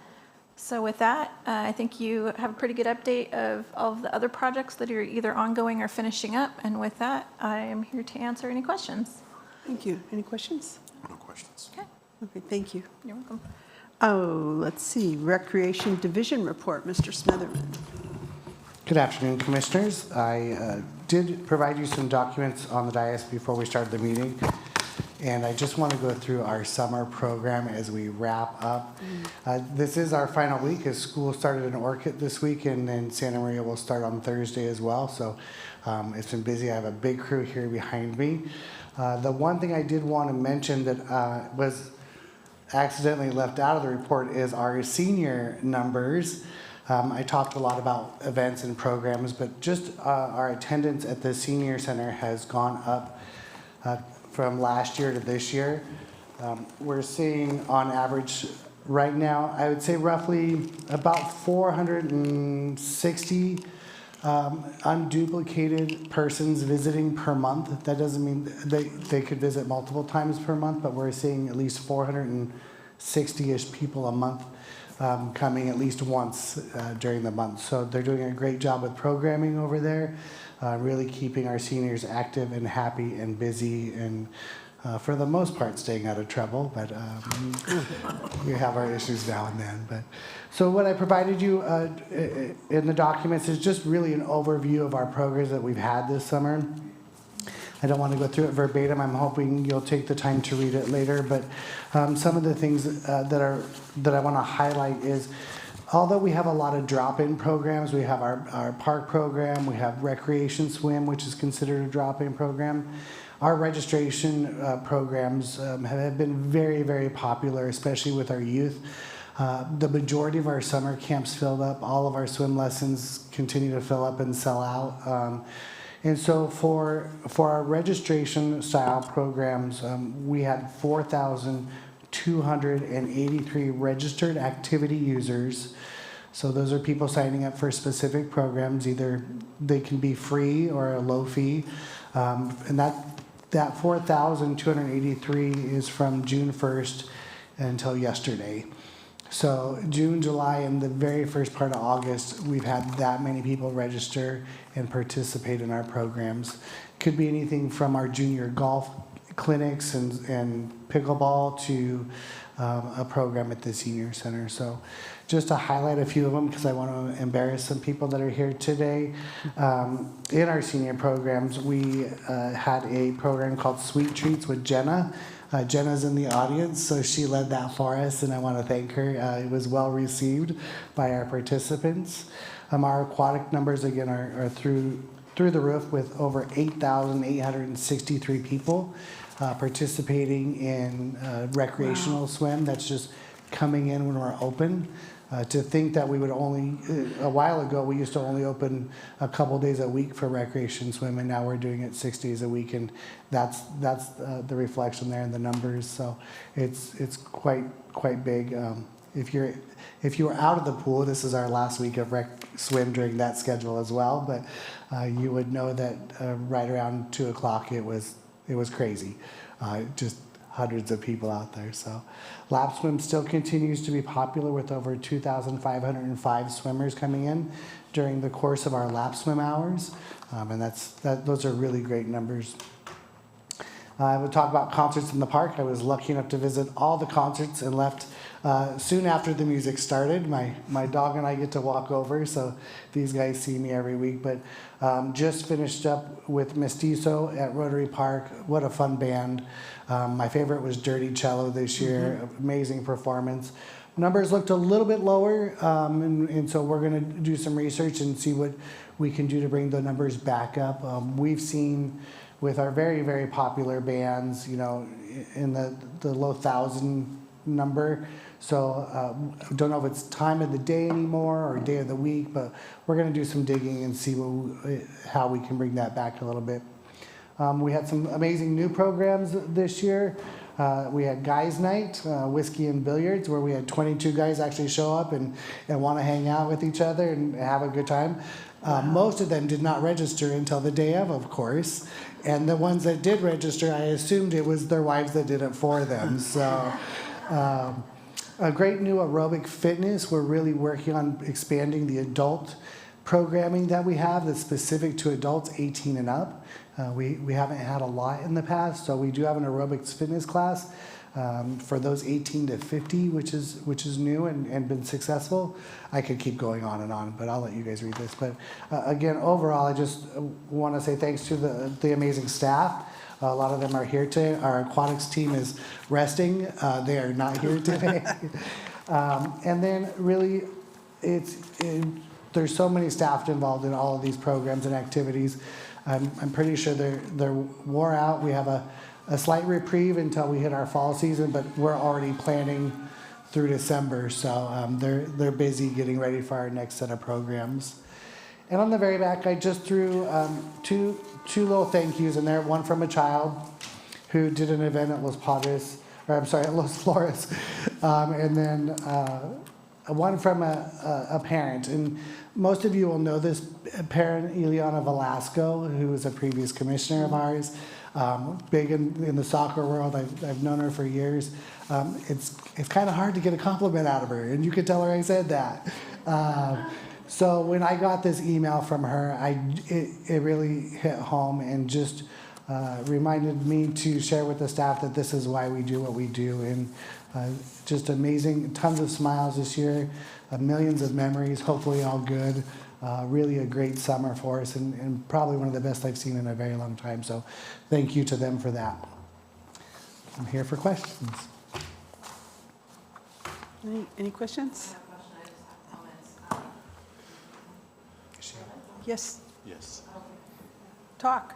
So with that, I think you have a pretty good update of all of the other projects that are either ongoing or finishing up. And with that, I am here to answer any questions. Thank you. Any questions? No questions. Okay, Okay, thank you. you're welcome. Oh, let's see, Recreation Division Report, Mr. Smitherman. Good afternoon, Commissioners. I did provide you some documents on the dais before we started the meeting, and I just want to go through our summer program as we wrap up. This is our final week, as school started in Orchid this week, and then Santa Maria will start on Thursday as well, so it's been busy. I have a big crew here behind me. The one thing I did want to mention that was accidentally left out of the report is our senior numbers. I talked a lot about events and programs, but just our attendance at the senior center has gone up from last year to this year. We're seeing on average right now, I would say roughly about 460 unduplicated persons visiting per month. That doesn't mean they could visit multiple times per month, but we're seeing at least 460-ish people a month coming at least once during the month. So they're doing a great job with programming over there, really keeping our seniors active and happy and busy, and for the most part staying out of trouble, but we have our issues now and then. But so what I provided you in the documents is just really an overview of our programs that we've had this summer. I don't want to go through it verbatim. I'm hoping you'll take the time to read it later. But some of the things that I want to highlight is, although we have a lot of drop-in programs, we have our park program, we have Recreation Swim, which is considered a drop-in program. Our registration programs have been very, very popular, especially with our youth. The majority of our summer camps filled up. All of our swim lessons continue to fill up and sell out. And so for our registration style programs, we had 4,283 registered activity users. So those are people signing up for specific programs. Either they can be free or a low fee. And that 4,283 is from June 1st until yesterday. So June, July, and the very first part of August, we've had that many people register and participate in our programs. Could be anything from our junior golf clinics and pickleball to a program at the senior center. So just to highlight a few of them, because I want to embarrass some people that are here today. In our senior programs, we had a program called Sweet Treats with Jenna. Jenna's in the audience, so she led that for us, and I want to thank her. It was well received by our participants. Our aquatic numbers, again, are through the roof, with over 8,863 people participating in recreational swim. That's just coming in when we're open. To think that we would only, a while ago, we used to only open a couple days a week for recreation swim, and now we're doing it 6 days a week, and that's the reflection there in the numbers. So it's quite big. If you were out of the pool, this is our last week of rec swim during that schedule as well, but you would know that right around 2 o'clock it was crazy. Just hundreds of people out there. So lap swim still continues to be popular, with over 2,505 swimmers coming in during the course of our lap swim hours. And those are really great numbers. I would talk about concerts in the park. I was lucky enough to visit all the concerts and left soon after the music started. My dog and I get to walk over, so these guys see me every week. But just finished up with Mestizo at Rotary Park. What a fun band. My favorite was Dirty Cello this year. Amazing performance. Numbers looked a little bit lower, and so we're going to do some research and see what we can do to bring the numbers back up. We've seen with our very, very popular bands, in the low 1,000 number. So don't know if it's time of the day anymore or day of the week, but we're going to do some digging and see how we can bring that back a little bit. We had some amazing new programs this year. We had Guys Night, Whiskey and Billiards, where we had 22 guys actually show up and want to hang out with each other and have a good time. Most of them did not register until the day of course. And the ones that did register, I assumed it was their wives that did it for them. So A great new aerobic fitness. We're really working on expanding the adult programming that we have that's specific to adults 18 and up. We haven't had a lot in the past, so we do have an aerobics fitness class for those 18 to 50, which is new and been successful. I could keep going on, but I'll let you guys read this. But again, overall, I just want to say thanks to the amazing staff. A lot of them are here today. Our aquatics team is resting. They are not here today. And then really, there's so many staff involved in all of these programs and activities. I'm pretty sure they're wore out. We have a slight reprieve until we hit our fall season, but we're already planning through December. So they're busy getting ready for our next set of programs. And on the very back, I just threw two little thank yous in there. One from a child who did an event at Los Flores, and then one from a parent. And most of you will know this parent, Ileana Velasco, who was a previous commissioner of ours, big in the soccer world. I've known her for years. It's kind of hard to get a compliment out of her, and you could tell her I said that. So when I got this email from her, it really hit home and just reminded me to share with the staff that this is why we do what we do. And just amazing, tons of smiles this year, millions of memories, hopefully all good. Really a great summer for us and probably one of the best I've seen in a very long time. So thank you to them for that. I'm here for questions. Any questions? Yes, Yes. talk.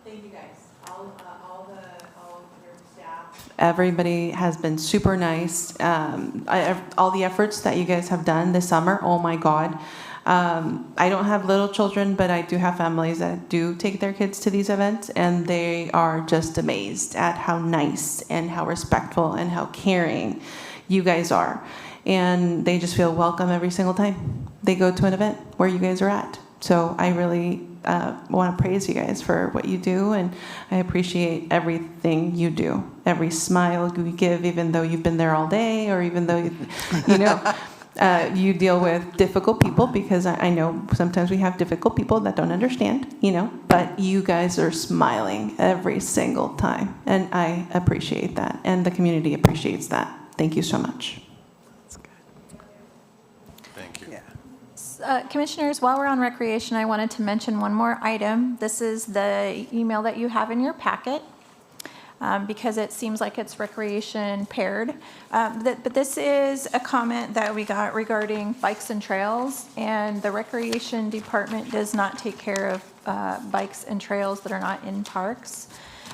Thank you guys. All your staff. Everybody has been super nice. All the efforts that you guys have done this summer, oh my God. I don't have little children, but I do have families that do take their kids to these events, and they are just amazed at how nice and how respectful and how caring you guys are. And they just feel welcome every single time they go to an event where you guys are at. So I really want to praise you guys for what you do, and I appreciate everything you do. Every smile you give, even though you've been there all day, or even though you deal with difficult people, because I know sometimes we have difficult people that don't understand, but you guys are smiling every single time, and I appreciate that, and the community appreciates that. Thank you so much. That's good. Thank you. Yeah. Commissioners, while we're on recreation, I wanted to mention one more item. This is the email that you have in your packet, because it seems like it's recreation paired. But this is a comment that we got regarding bikes and trails, and the recreation department does not take care of bikes and trails that are not in parks.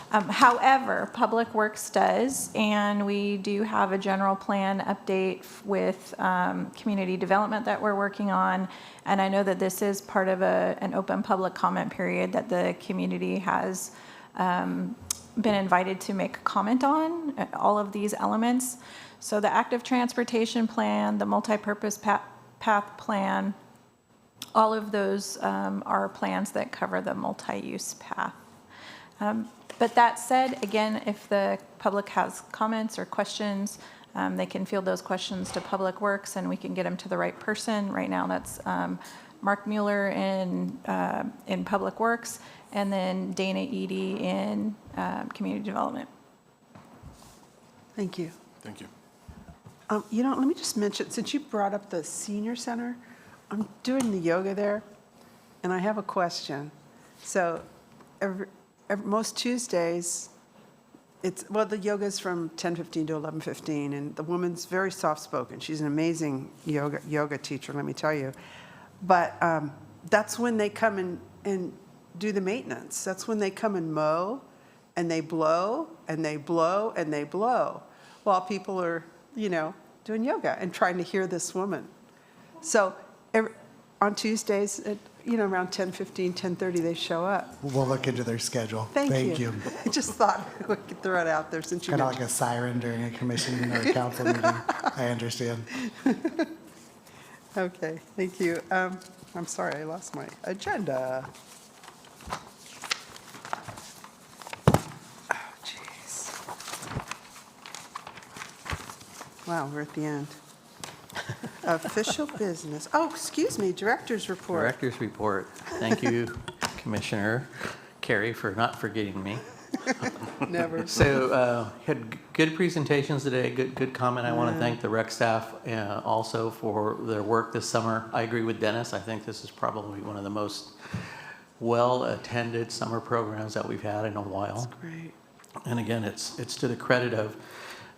However, Public Works does, and we do have a general plan update with community development that we're working on. And I know that this is part of an open public comment period that the community has been invited to make a comment on, all of these elements. So the active transportation plan, the multi-purpose path plan, all of those are plans that cover the multi-use path. But that said, again, if the public has comments or questions, they can field those questions to Public Works, and we can get them to the right person. Right now, that's Mark Mueller in Public Works, and then Dana Eady in Community Development. Thank you. Thank you. Let me just mention, since you brought up the senior center, I'm doing the yoga there, and I have a question. So most Tuesdays, the yoga's from 10:15 to 11:15, and the woman's very soft-spoken. She's an amazing yoga teacher, let me tell you. But that's when they come and do the maintenance. That's when they come and mow, and they blow, and they blow, and they blow, while people are, doing yoga and trying to hear this woman. So on Tuesdays, around 10:15, 10:30, they show up. We'll look into their schedule. Thank you. I just thought we could throw it out there since you Kind of mentioned. like a siren during a commission or a council meeting. I understand. Okay, thank you. I'm sorry, I lost my agenda. Wow, we're at the end. Official business. Oh, excuse me, director's report. Director's report. Thank you, Commissioner Carey, for not forgetting me. Never. So had good presentations today, good comment. I want to thank the rec staff also for their work this summer. I agree with Dennis. I think this is probably one of the most well-attended summer programs that we've had in a while. Great. And again, it's to the credit of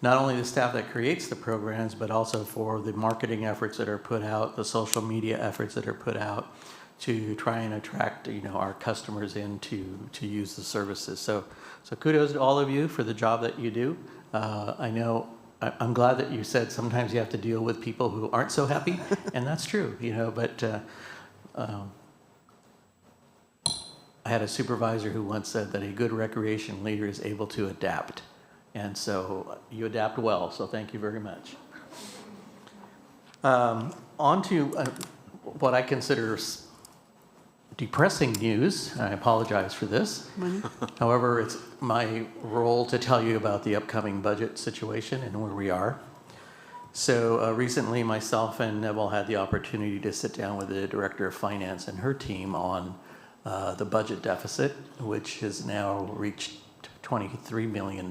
not only the staff that creates the programs, but also for the marketing efforts that are put out, the social media efforts that are put out to try and attract, our customers in to use the services. So kudos to all of you for the job that you do. I know, I'm glad that you said sometimes you have to deal with people who aren't so happy, and that's true, but I had a supervisor who once said that a good recreation leader is able to adapt. And so you adapt well, so thank you very much. On to what I consider depressing news. I apologize for this. However, it's my role to tell you about the upcoming budget situation and where we are. So recently, myself and Neville had the opportunity to sit down with the Director of Finance and her team on the budget deficit, which has now reached $23 million.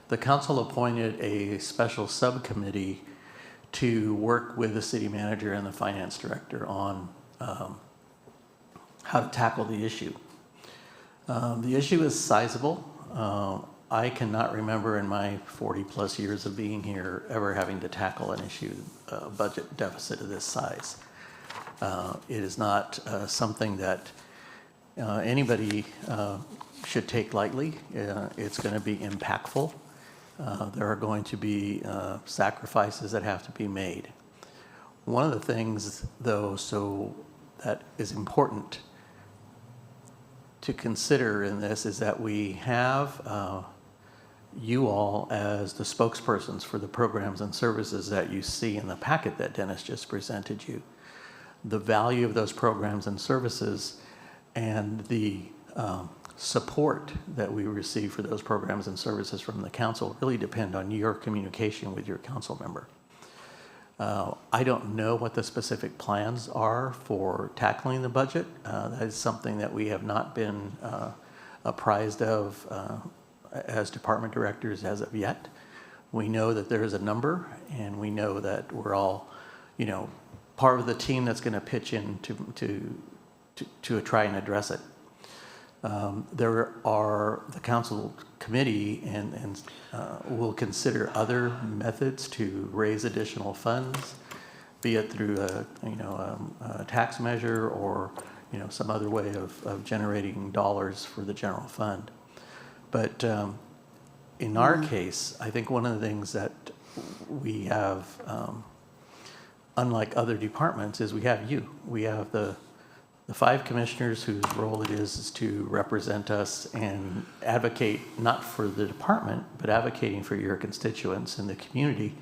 The council appointed a special subcommittee to work with the city manager and the finance director on how to tackle the issue. The issue is sizable. I cannot remember in my 40 plus years of being here ever having to tackle an issue, budget deficit of this size. It is not something that anybody should take lightly. It's going to be impactful. There are going to be sacrifices that have to be made. One of the things, though, that is important to consider in this is that we have you all as the spokespersons for the programs and services that you see in the packet that Dennis just presented you. The value of those programs and services and the support that we receive for those programs and services from the council really depend on your communication with your council member. I don't know what the specific plans are for tackling the budget. That is something that we have not been apprised of as department directors as of yet. We know that there is a number, and we know that we're all, part of the team that's going to pitch in to try and address it. There are the council committee and will consider other methods to raise additional funds, be it through a tax measure or some other way of generating dollars for the general fund. But in our case, I think one of the things that we have, unlike other departments, is we have you. We have the 5 commissioners whose role it is to represent us and advocate not for the department, but advocating for your constituents in the community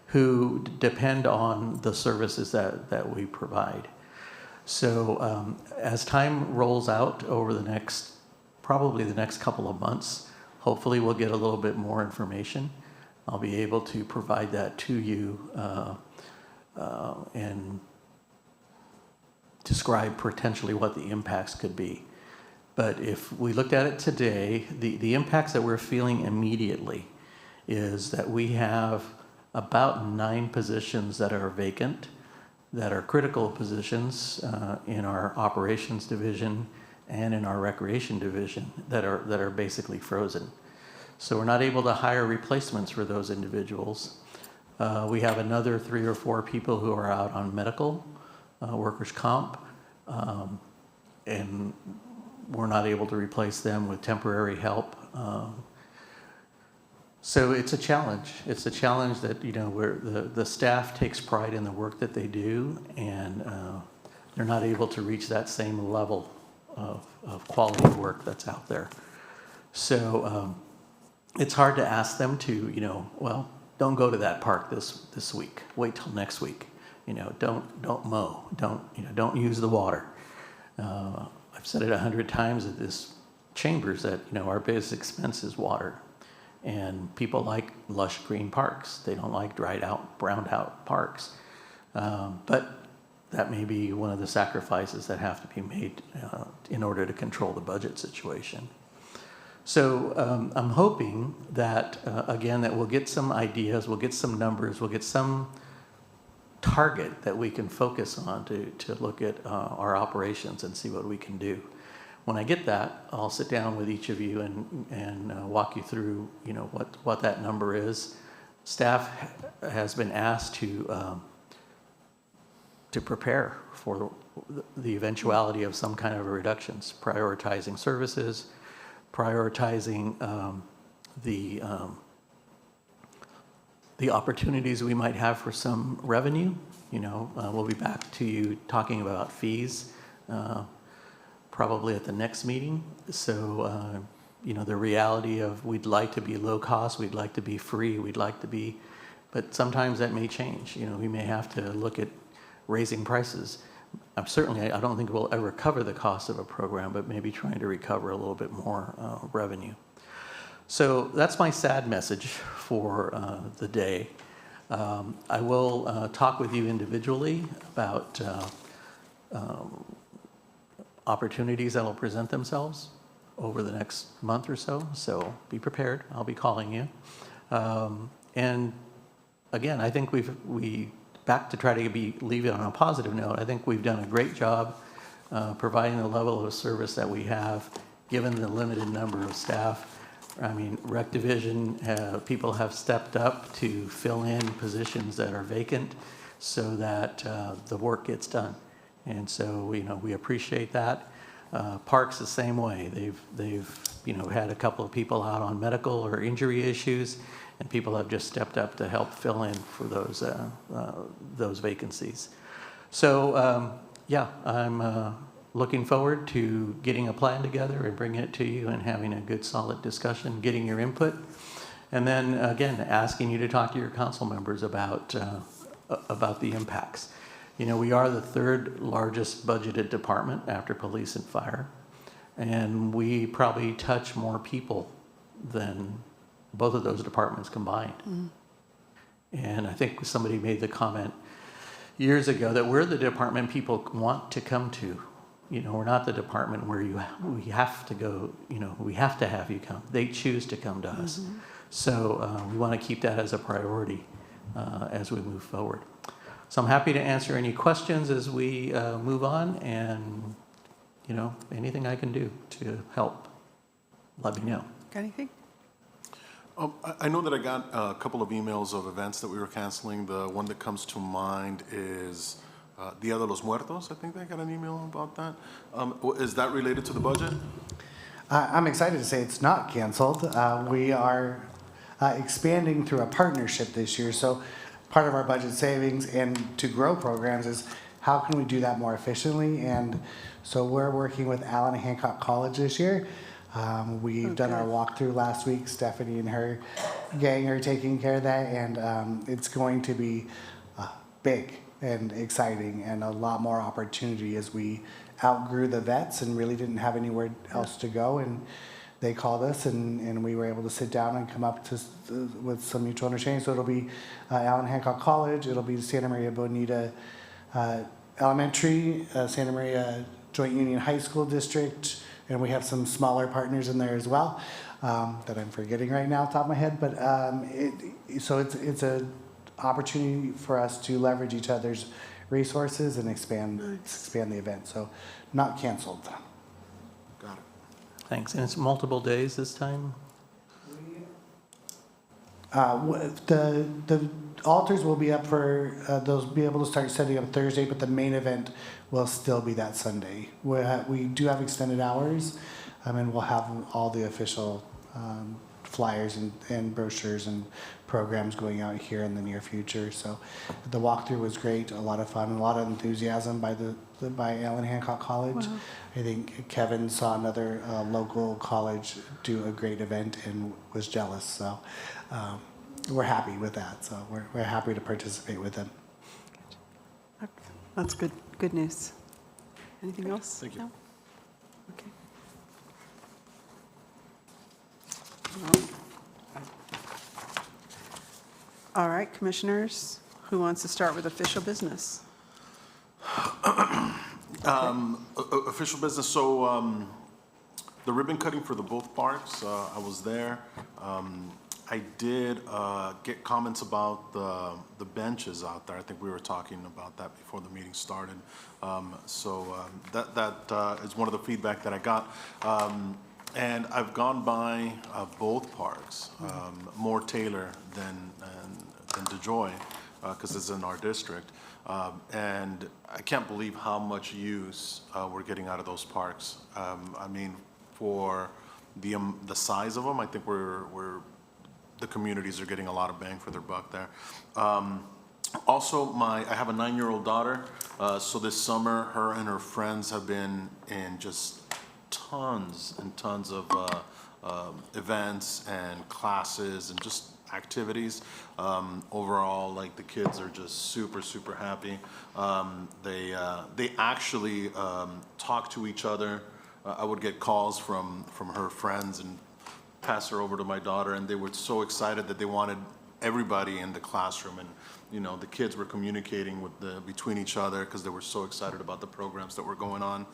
who depend on the services that we provide. So as time rolls out over probably the next couple of months, hopefully we'll get a little bit more information. I'll be able to provide that to you and describe potentially what the impacts could be. But if we looked at it today, the impacts that we're feeling immediately is that we have about 9 positions that are vacant, that are critical positions in our operations division and in our recreation division that are basically frozen. So we're not able to hire replacements for those individuals. We have another 3 or 4 people who are out on medical, workers' comp, and we're not able to replace them with temporary help. So it's a challenge. It's a challenge that where the staff takes pride in the work that they do, and they're not able to reach that same level of quality work that's out there. So it's hard to ask them to well, don't go to that park this week. Wait till next week. Don't mow. Don't use the water. I've said it 100 times at this chambers that our biggest expense is water, And people like lush green parks. They don't like dried out, browned out parks. But that may be one of the sacrifices that have to be made in order to control the budget situation. So I'm hoping that, again, that we'll get some ideas, we'll get some numbers, we'll get some target that we can focus on to look at our operations and see what we can do. When I get that, I'll sit down with each of you and walk you through, you know, what that number is. Staff has been asked to prepare for the eventuality of some kind of reductions, prioritizing services, prioritizing the opportunities we might have for some revenue. You know, we'll be back to you talking about fees probably at the next meeting. So, you know, the reality of we'd like to be low cost, we'd like to be free, we'd like to be, but sometimes that may change. You know, we may have to look at raising prices. Certainly, I don't think we'll ever cover the cost of a program, but maybe trying to recover a little bit more revenue. So that's my sad message for the day. I will talk with you individually about opportunities that will present themselves over the next month or so. So be prepared. I'll be calling you. And again, I think we back to try to leave it on a positive note. I think we've done a great job providing the level of service that we have, given the limited number of staff. I mean, Rec Division, people have stepped up to fill in positions that are vacant so that the work gets done. And so, you know, we appreciate that. Parks the same way. They've you know, had a couple of people out on medical or injury issues, and people have just stepped up to help fill in for those vacancies. So, yeah, I'm looking forward to getting a plan together and bringing it to you and having a good, solid discussion, getting your input, and then again asking you to talk to your council members about the impacts. You know, we are the third largest budgeted department after police and fire, and we probably touch more people than both of those departments combined. Mm. And I think somebody made the comment years ago that we're the department people want to come to. You know, we're not the department where we have to go, you know, we have to have you come. They choose to come to us. Mm-hmm. So we want to keep that as a priority as we move forward. So I'm happy to answer any questions as we move on, and, you know, anything I can do to help, let me know. Got anything? I know that I got a couple of emails of events that we were canceling. The one that comes to mind is Dia de los Muertos. I think I got an email about that. Is that related to the budget? I'm excited to say it's not canceled. We are expanding through a partnership this year. So part of our budget savings and to grow programs is how can we do that more efficiently? And so we're working with Allen Hancock College this year. We've done our walkthrough last week. Stephanie and her gang are taking care of that, and it's going to be big and exciting and a lot more opportunity as we outgrew the vets and really didn't have anywhere else to go. And they called us, and we were able to sit down and come up to with some mutual understanding. So it'll be Allen Hancock College, it'll be Santa Maria Bonita Elementary, Santa Maria Joint Union High School District, and we have some smaller partners in there as well that I'm forgetting right now off the top of my head. But so it's a opportunity for us to leverage each other's resources and expand the event. So not canceled. Got it. Thanks. And it's multiple days this time? The altars will be up for, they'll be able to start setting up Thursday, but the main event will still be that Sunday. We do have extended hours, and we'll have all the official flyers and brochures and programs going out here in the near future. So the walkthrough was great, a lot of fun, a lot of enthusiasm by Allen Hancock College. Wow. I think Kevin saw another local college do a great event and was jealous. So we're happy with that. So we're happy to participate with them. That's good news. Anything else? Thank you. No? Okay. Well, All right, commissioners, who wants to start with official business? Official business, so the ribbon cutting for the both parks, I was there. I did get comments about the benches out there. I think we were talking about that before the meeting started. That is one of the feedback that I got. And I've gone by both parks, more Taylor than DeJoy, because it's in our district. And I can't believe how much use we're getting out of those parks. I mean, for the size of them, I think the communities are getting a lot of bang for their buck there. Also, I have a 9-year-old daughter, so this summer, her and her friends have been in just tons and tons of events and classes and just activities. Overall, like, the kids are just super, super happy. They actually talk to each other. I would get calls from her friends and pass her over to my daughter, and they were so excited that they wanted everybody in the classroom, and the kids were communicating between each other because they were so excited about the programs that were going on.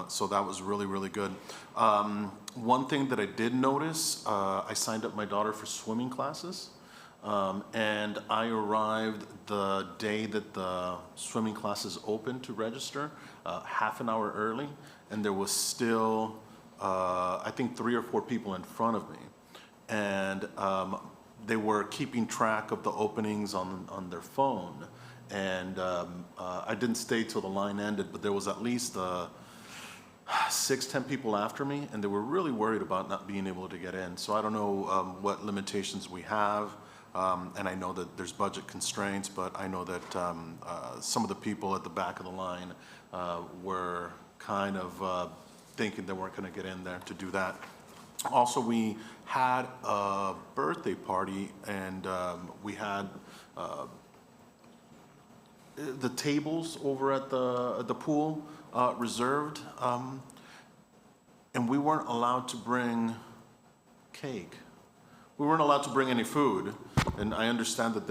So that was really, really good. One thing that I did notice, I signed up my daughter for swimming classes, and I arrived the day that the swimming classes opened to register, half an hour early, and there was still I think 3 or 4 people in front of me, and they were keeping track of the openings on their phone, and I didn't stay till the line ended, but there was at least 6-10 people after me, and they were really worried about not being able to get in. So I don't know what limitations we have, and I know that there's budget constraints, but I know that some of the people at the back of the line were kind of thinking they weren't going to get in there to do that. Also, we had a birthday party, and we had the tables over at the pool reserved, and we weren't allowed to bring cake. We weren't allowed to bring any food, and I understand that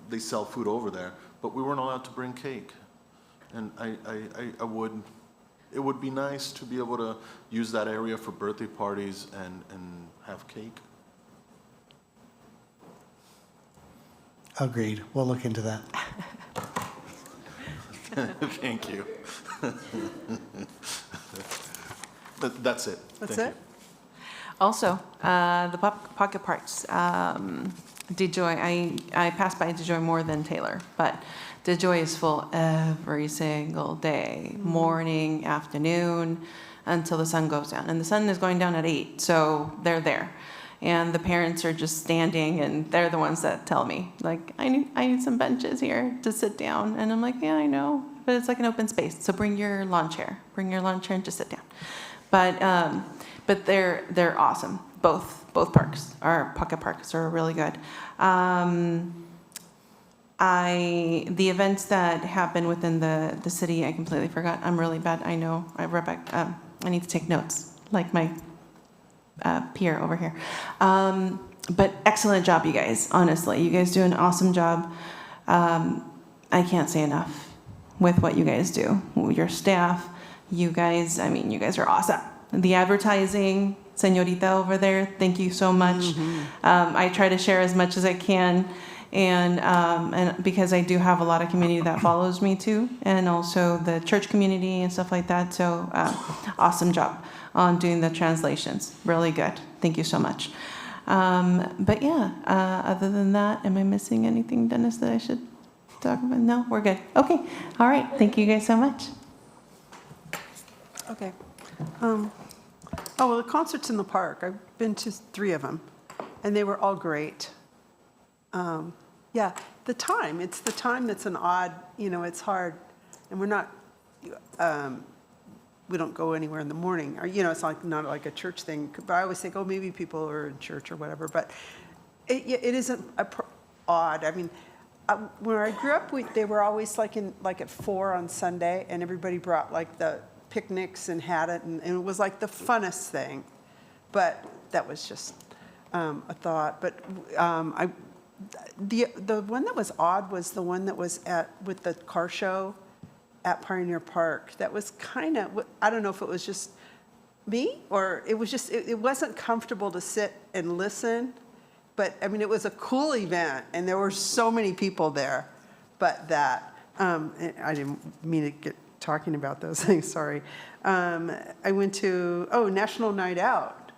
they sell food over there, but we weren't allowed to bring cake. And it would be nice to be able to use that area for birthday parties and have cake. Agreed. We'll look into that. Thank you. That's it. That's Thank it? Also, the pocket parks, DeJoy, I pass by DeJoy more than Taylor, but DeJoy is full every single day, morning, afternoon, until the sun goes down. And the sun is going down at 8, so they're there. And the parents are just standing, and they're the ones that tell me, like, I need some benches here to sit down. And I'm like, yeah, I know, but it's like an open space, so bring your lawn chair. Bring your lawn chair and just sit down. But they're awesome. Both parks, our pocket parks, are really good. The events that happen within the city, I completely forgot. I'm really bad. I know. Rebecca, I need to take notes, like my peer over here. But excellent job, you guys. Honestly, you guys do an awesome job. I can't say enough with what you guys do. Your staff, you guys are awesome. The advertising, Señorita over there, thank you so much. I try to share as much as I can, and because I do have a lot of community that follows me too, and also the church community and stuff like that. So awesome job on doing the translations. Really good. Thank you so much. But yeah, other than that, am I missing anything, Dennis, that I should talk about? No, we're good. Okay. All right. Thank you guys so much. Okay. Well, the concerts in the park, I've been to 3 of them, and they were all great. Yeah, it's the time that's an odd, it's hard, and we're not, we don't go anywhere in the morning, or, it's not like a church thing, but I always think, oh, maybe people are in church or whatever, but it isn't odd. I mean, where I grew up, they were always at 4 on Sunday, and everybody brought the picnics and had it, and it was like the funnest thing. But that was just a thought, but the one that was odd was the one that was with the car show at Pioneer Park. That was kind of, I don't know if it was just me or it was just, it wasn't comfortable to sit and listen. But I mean, it was a cool event and there were so many people there. But I didn't mean to get talking about those things, sorry. I went to, National Night Out.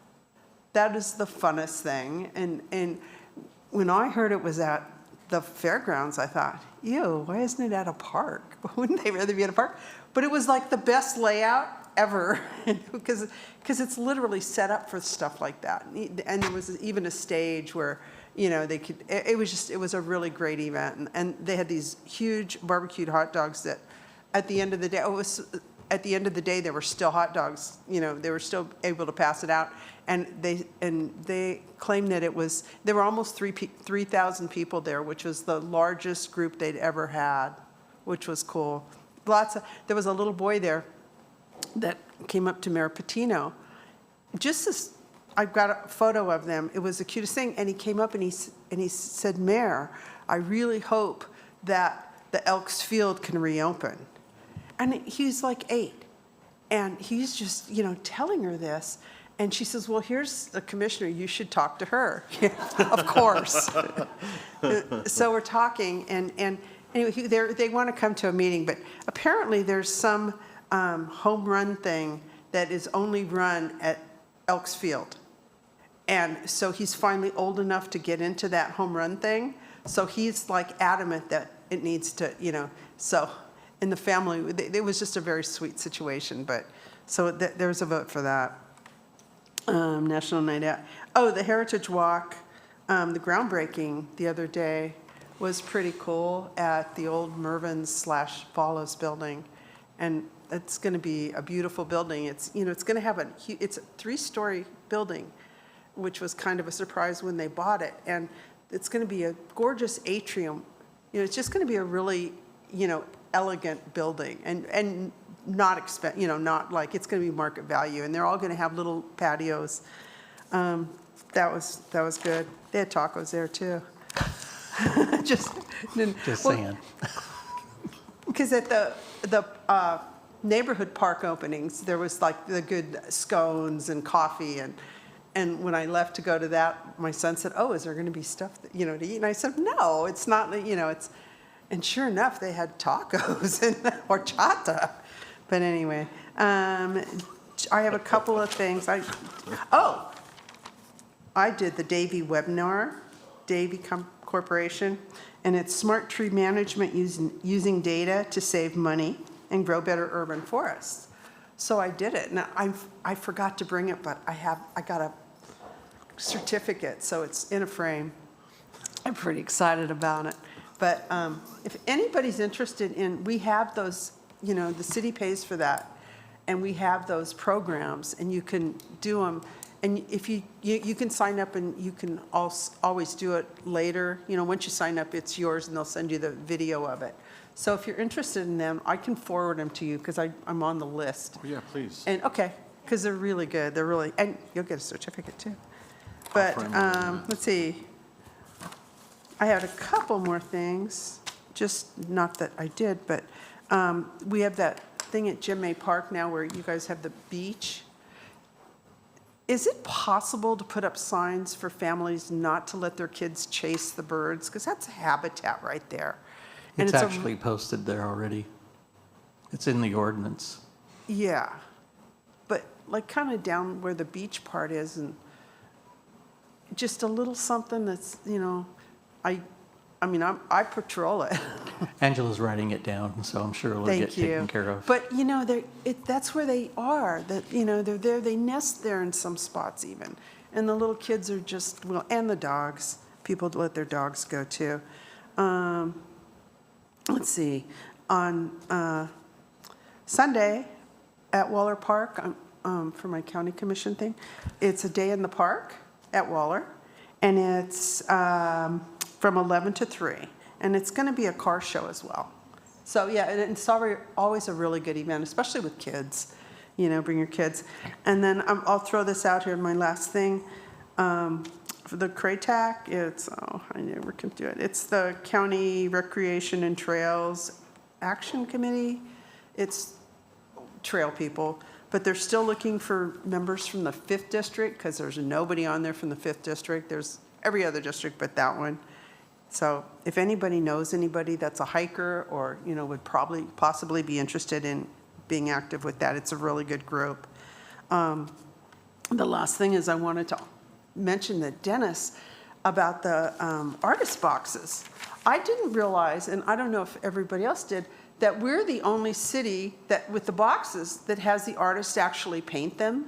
That is the funnest thing. And when I heard it was at the fairgrounds, I thought, ew, why isn't it at a park? Wouldn't they rather be at a park? But it was like the best layout ever because it's literally set up for stuff like that. And there was even a stage where, they could, it was a really great event. And they had these huge barbecued hot dogs that at the end of the day, there were still hot dogs, they were still able to pass it out. And they claimed that there were almost 3,000 people there, which was the largest group they'd ever had, which was cool. There was a little boy there that came up to Mayor Patino. I've got a photo of them. It was the cutest thing. And he came up and he said, Mayor, I really hope that the Elks Field can reopen. And he's like 8. And he's just, telling her this. And she says, well, here's the commissioner. You should talk to her. Of course. So we're talking. And anyway, they want to come to a meeting. But apparently there's some home run thing that is only run at Elks Field. And so he's finally old enough to get into that home run thing. So he's like adamant that it needs to, so in the family, it was just a very sweet situation. But so there's a vote for that. National Night Out. Oh, the Heritage Walk, the groundbreaking the other day was pretty cool at the old Mervyn's/Follows building. And it's going to be a beautiful building. It's, it's going to have it's a 3-story building, which was kind of a surprise when they bought it. And it's going to be a gorgeous atrium. It's just going to be a really, elegant building and not not like it's going to be market value. And they're all going to have little patios. That was good. They had tacos there too. Just saying. Because at the neighborhood park openings, there was like the good scones and coffee, and when I left to go to that, my son said, "Oh, is there going to be stuff that, to eat?" And I said, "No, it's not. It's." And sure enough, they had tacos and horchata. But anyway, I have a couple of things. I did the Davy webinar, Davy Corporation, and it's smart tree management using data to save money and grow better urban forests. So I did it, and I forgot to bring it, but I got a certificate, so it's in a frame. I'm pretty excited about it. But if anybody's interested in, we have those, the city pays for that, and we have those programs, and you can do them. And if you can sign up, and you can always do it later. Once you sign up, it's yours, and they'll send you the video of it. So if you're interested in them, I can forward them to you because I'm on the list. Oh, yeah, please. And okay, because they're really good. And you'll get a certificate too. But let's see. I had a couple more things, just not that I did, but we have that thing at Jim May Park now where you guys have the beach. Is it possible to put up signs for families not to let their kids chase the birds? Because that's a habitat right there. And It's actually posted there already. It's in the ordinance. Yeah, but like kind of down where the beach part is, and just a little something that's, I patrol it. Angela's writing it down, so I'm sure it'll get taken care of. But, that's where they are, that, they're there, they nest there in some spots even. And the little kids are just, and the dogs, people let their dogs go too. Let's see, on Sunday at Waller Park, for my county commission thing, it's a day in the park at Waller, and it's from 11 to 3, and it's going to be a car show as well. So yeah, and it's always a really good event, especially with kids. Bring your kids. And then I'll throw this out here, my last thing. for the CRATAC, it's, oh, I never can do it. It's the County Recreation and Trails Action Committee. It's trail people, but they're still looking for members from the 5th district because there's nobody on there from the 5th district. There's every other district but that one. So if anybody knows anybody that's a hiker or, you know, would possibly be interested in being active with that, it's a really good group. The last thing is I wanted to mention that Dennis about the artist boxes. I didn't realize, and I don't know if everybody else did, that we're the only city that, with the boxes, that has the artist actually paint them.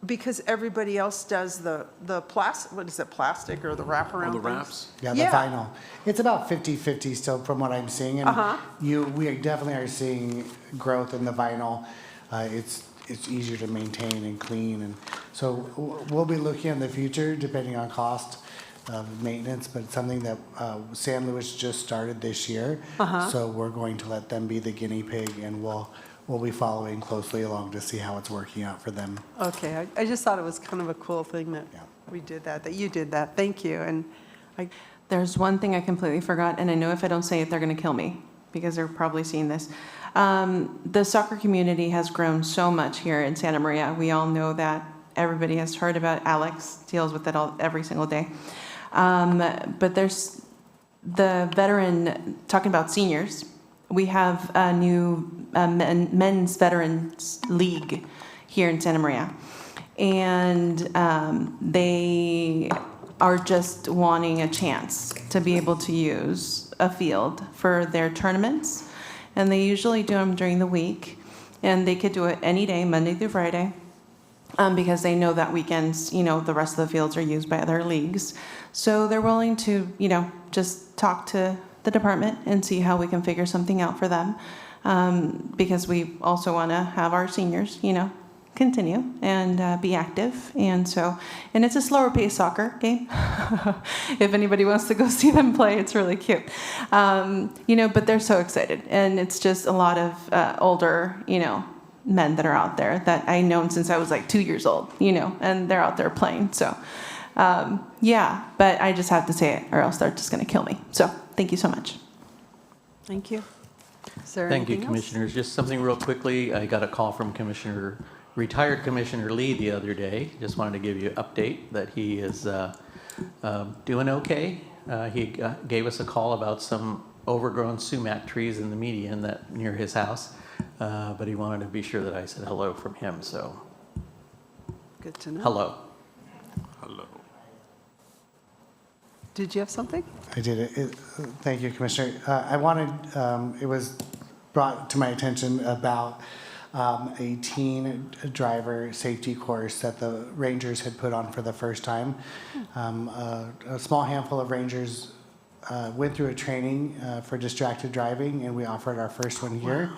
Because everybody else does the plastic, what is it, plastic or the wraparound On the things? wraps? Yeah, the vinyl. It's about 50-50 still from what I'm seeing. And we definitely are seeing growth in the vinyl. It's easier to maintain and clean. And so we'll be looking in the future, depending on cost of maintenance, but it's something that San Luis just started this year. So we're going to let them be the guinea pig, and we'll be following closely along to see how it's working out for them. Okay, I just thought it was kind of a cool thing that we did that you did that. Thank you. And There's one thing I completely forgot, and I know if I don't say it, they're going to kill me because they're probably seeing this. The soccer community has grown so much here in Santa Maria. We all know that. Everybody has heard about Alex, deals with it every single day. But there's the veteran, talking about seniors, we have a new men's veterans league here in Santa Maria. And they are just wanting a chance to be able to use a field for their tournaments. And they usually do them during the week. And they could do it any day, Monday through Friday. Because they know that weekends, you know, the rest of the fields are used by other leagues. So they're willing to, you know, just talk to the department and see how we can figure something out for them. Because we also want to have our seniors, you know, continue and be active. And so, and it's a slower paced soccer game. If anybody wants to go see them play, it's really cute. You know, but they're so excited. And it's just a lot of older, you know, men that are out there that I've known since I was like 2 years old, you know, and they're out there playing. So, yeah, but I just have to say it or else they're just going to kill me. So thank you so much. thank you. Is there Thank you, anything else? Commissioners. Just something real quickly. I got a call from retired Commissioner Lee the other day. Just wanted to give you an update that he is doing okay. He gave us a call about some overgrown sumac trees in the median that near his house. But he wanted to be sure that I said hello from him, so Good to know. hello. Hello. Did you have something? I did it. Thank you, Commissioner. I wanted, it was brought to my attention about a teen driver safety course that the Rangers had put on for the first time. A small handful of Rangers went through a training for distracted driving, and we offered our first one here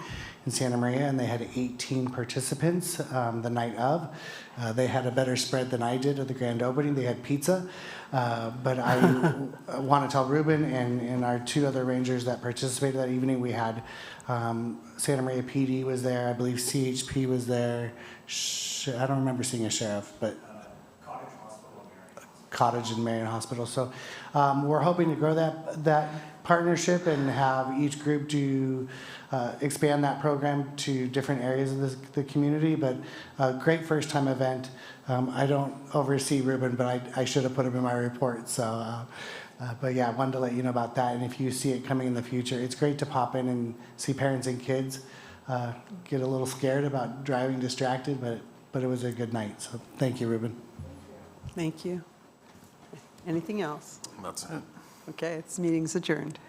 in Santa Maria, and they had 18 participants the night of. They had a better spread than I did at the grand opening. They had pizza. But I want to tell Ruben and our 2 other Rangers that participated that evening, we had Santa Maria PD was there. I believe CHP was there. I don't remember seeing a sheriff, but Cottage and Marion Hospital. So we're hoping to grow that partnership and have each group do expand that program to different areas of the community. But a great first time event. I don't oversee Ruben, but I should have put him in my report. So, but yeah, I wanted to let you know about that. And if you see it coming in the future, it's great to pop in and see parents and kids get a little scared about driving distracted, but it was a good night. So thank you, Ruben. Thank you. Anything else? That's it. Okay, this meeting's adjourned.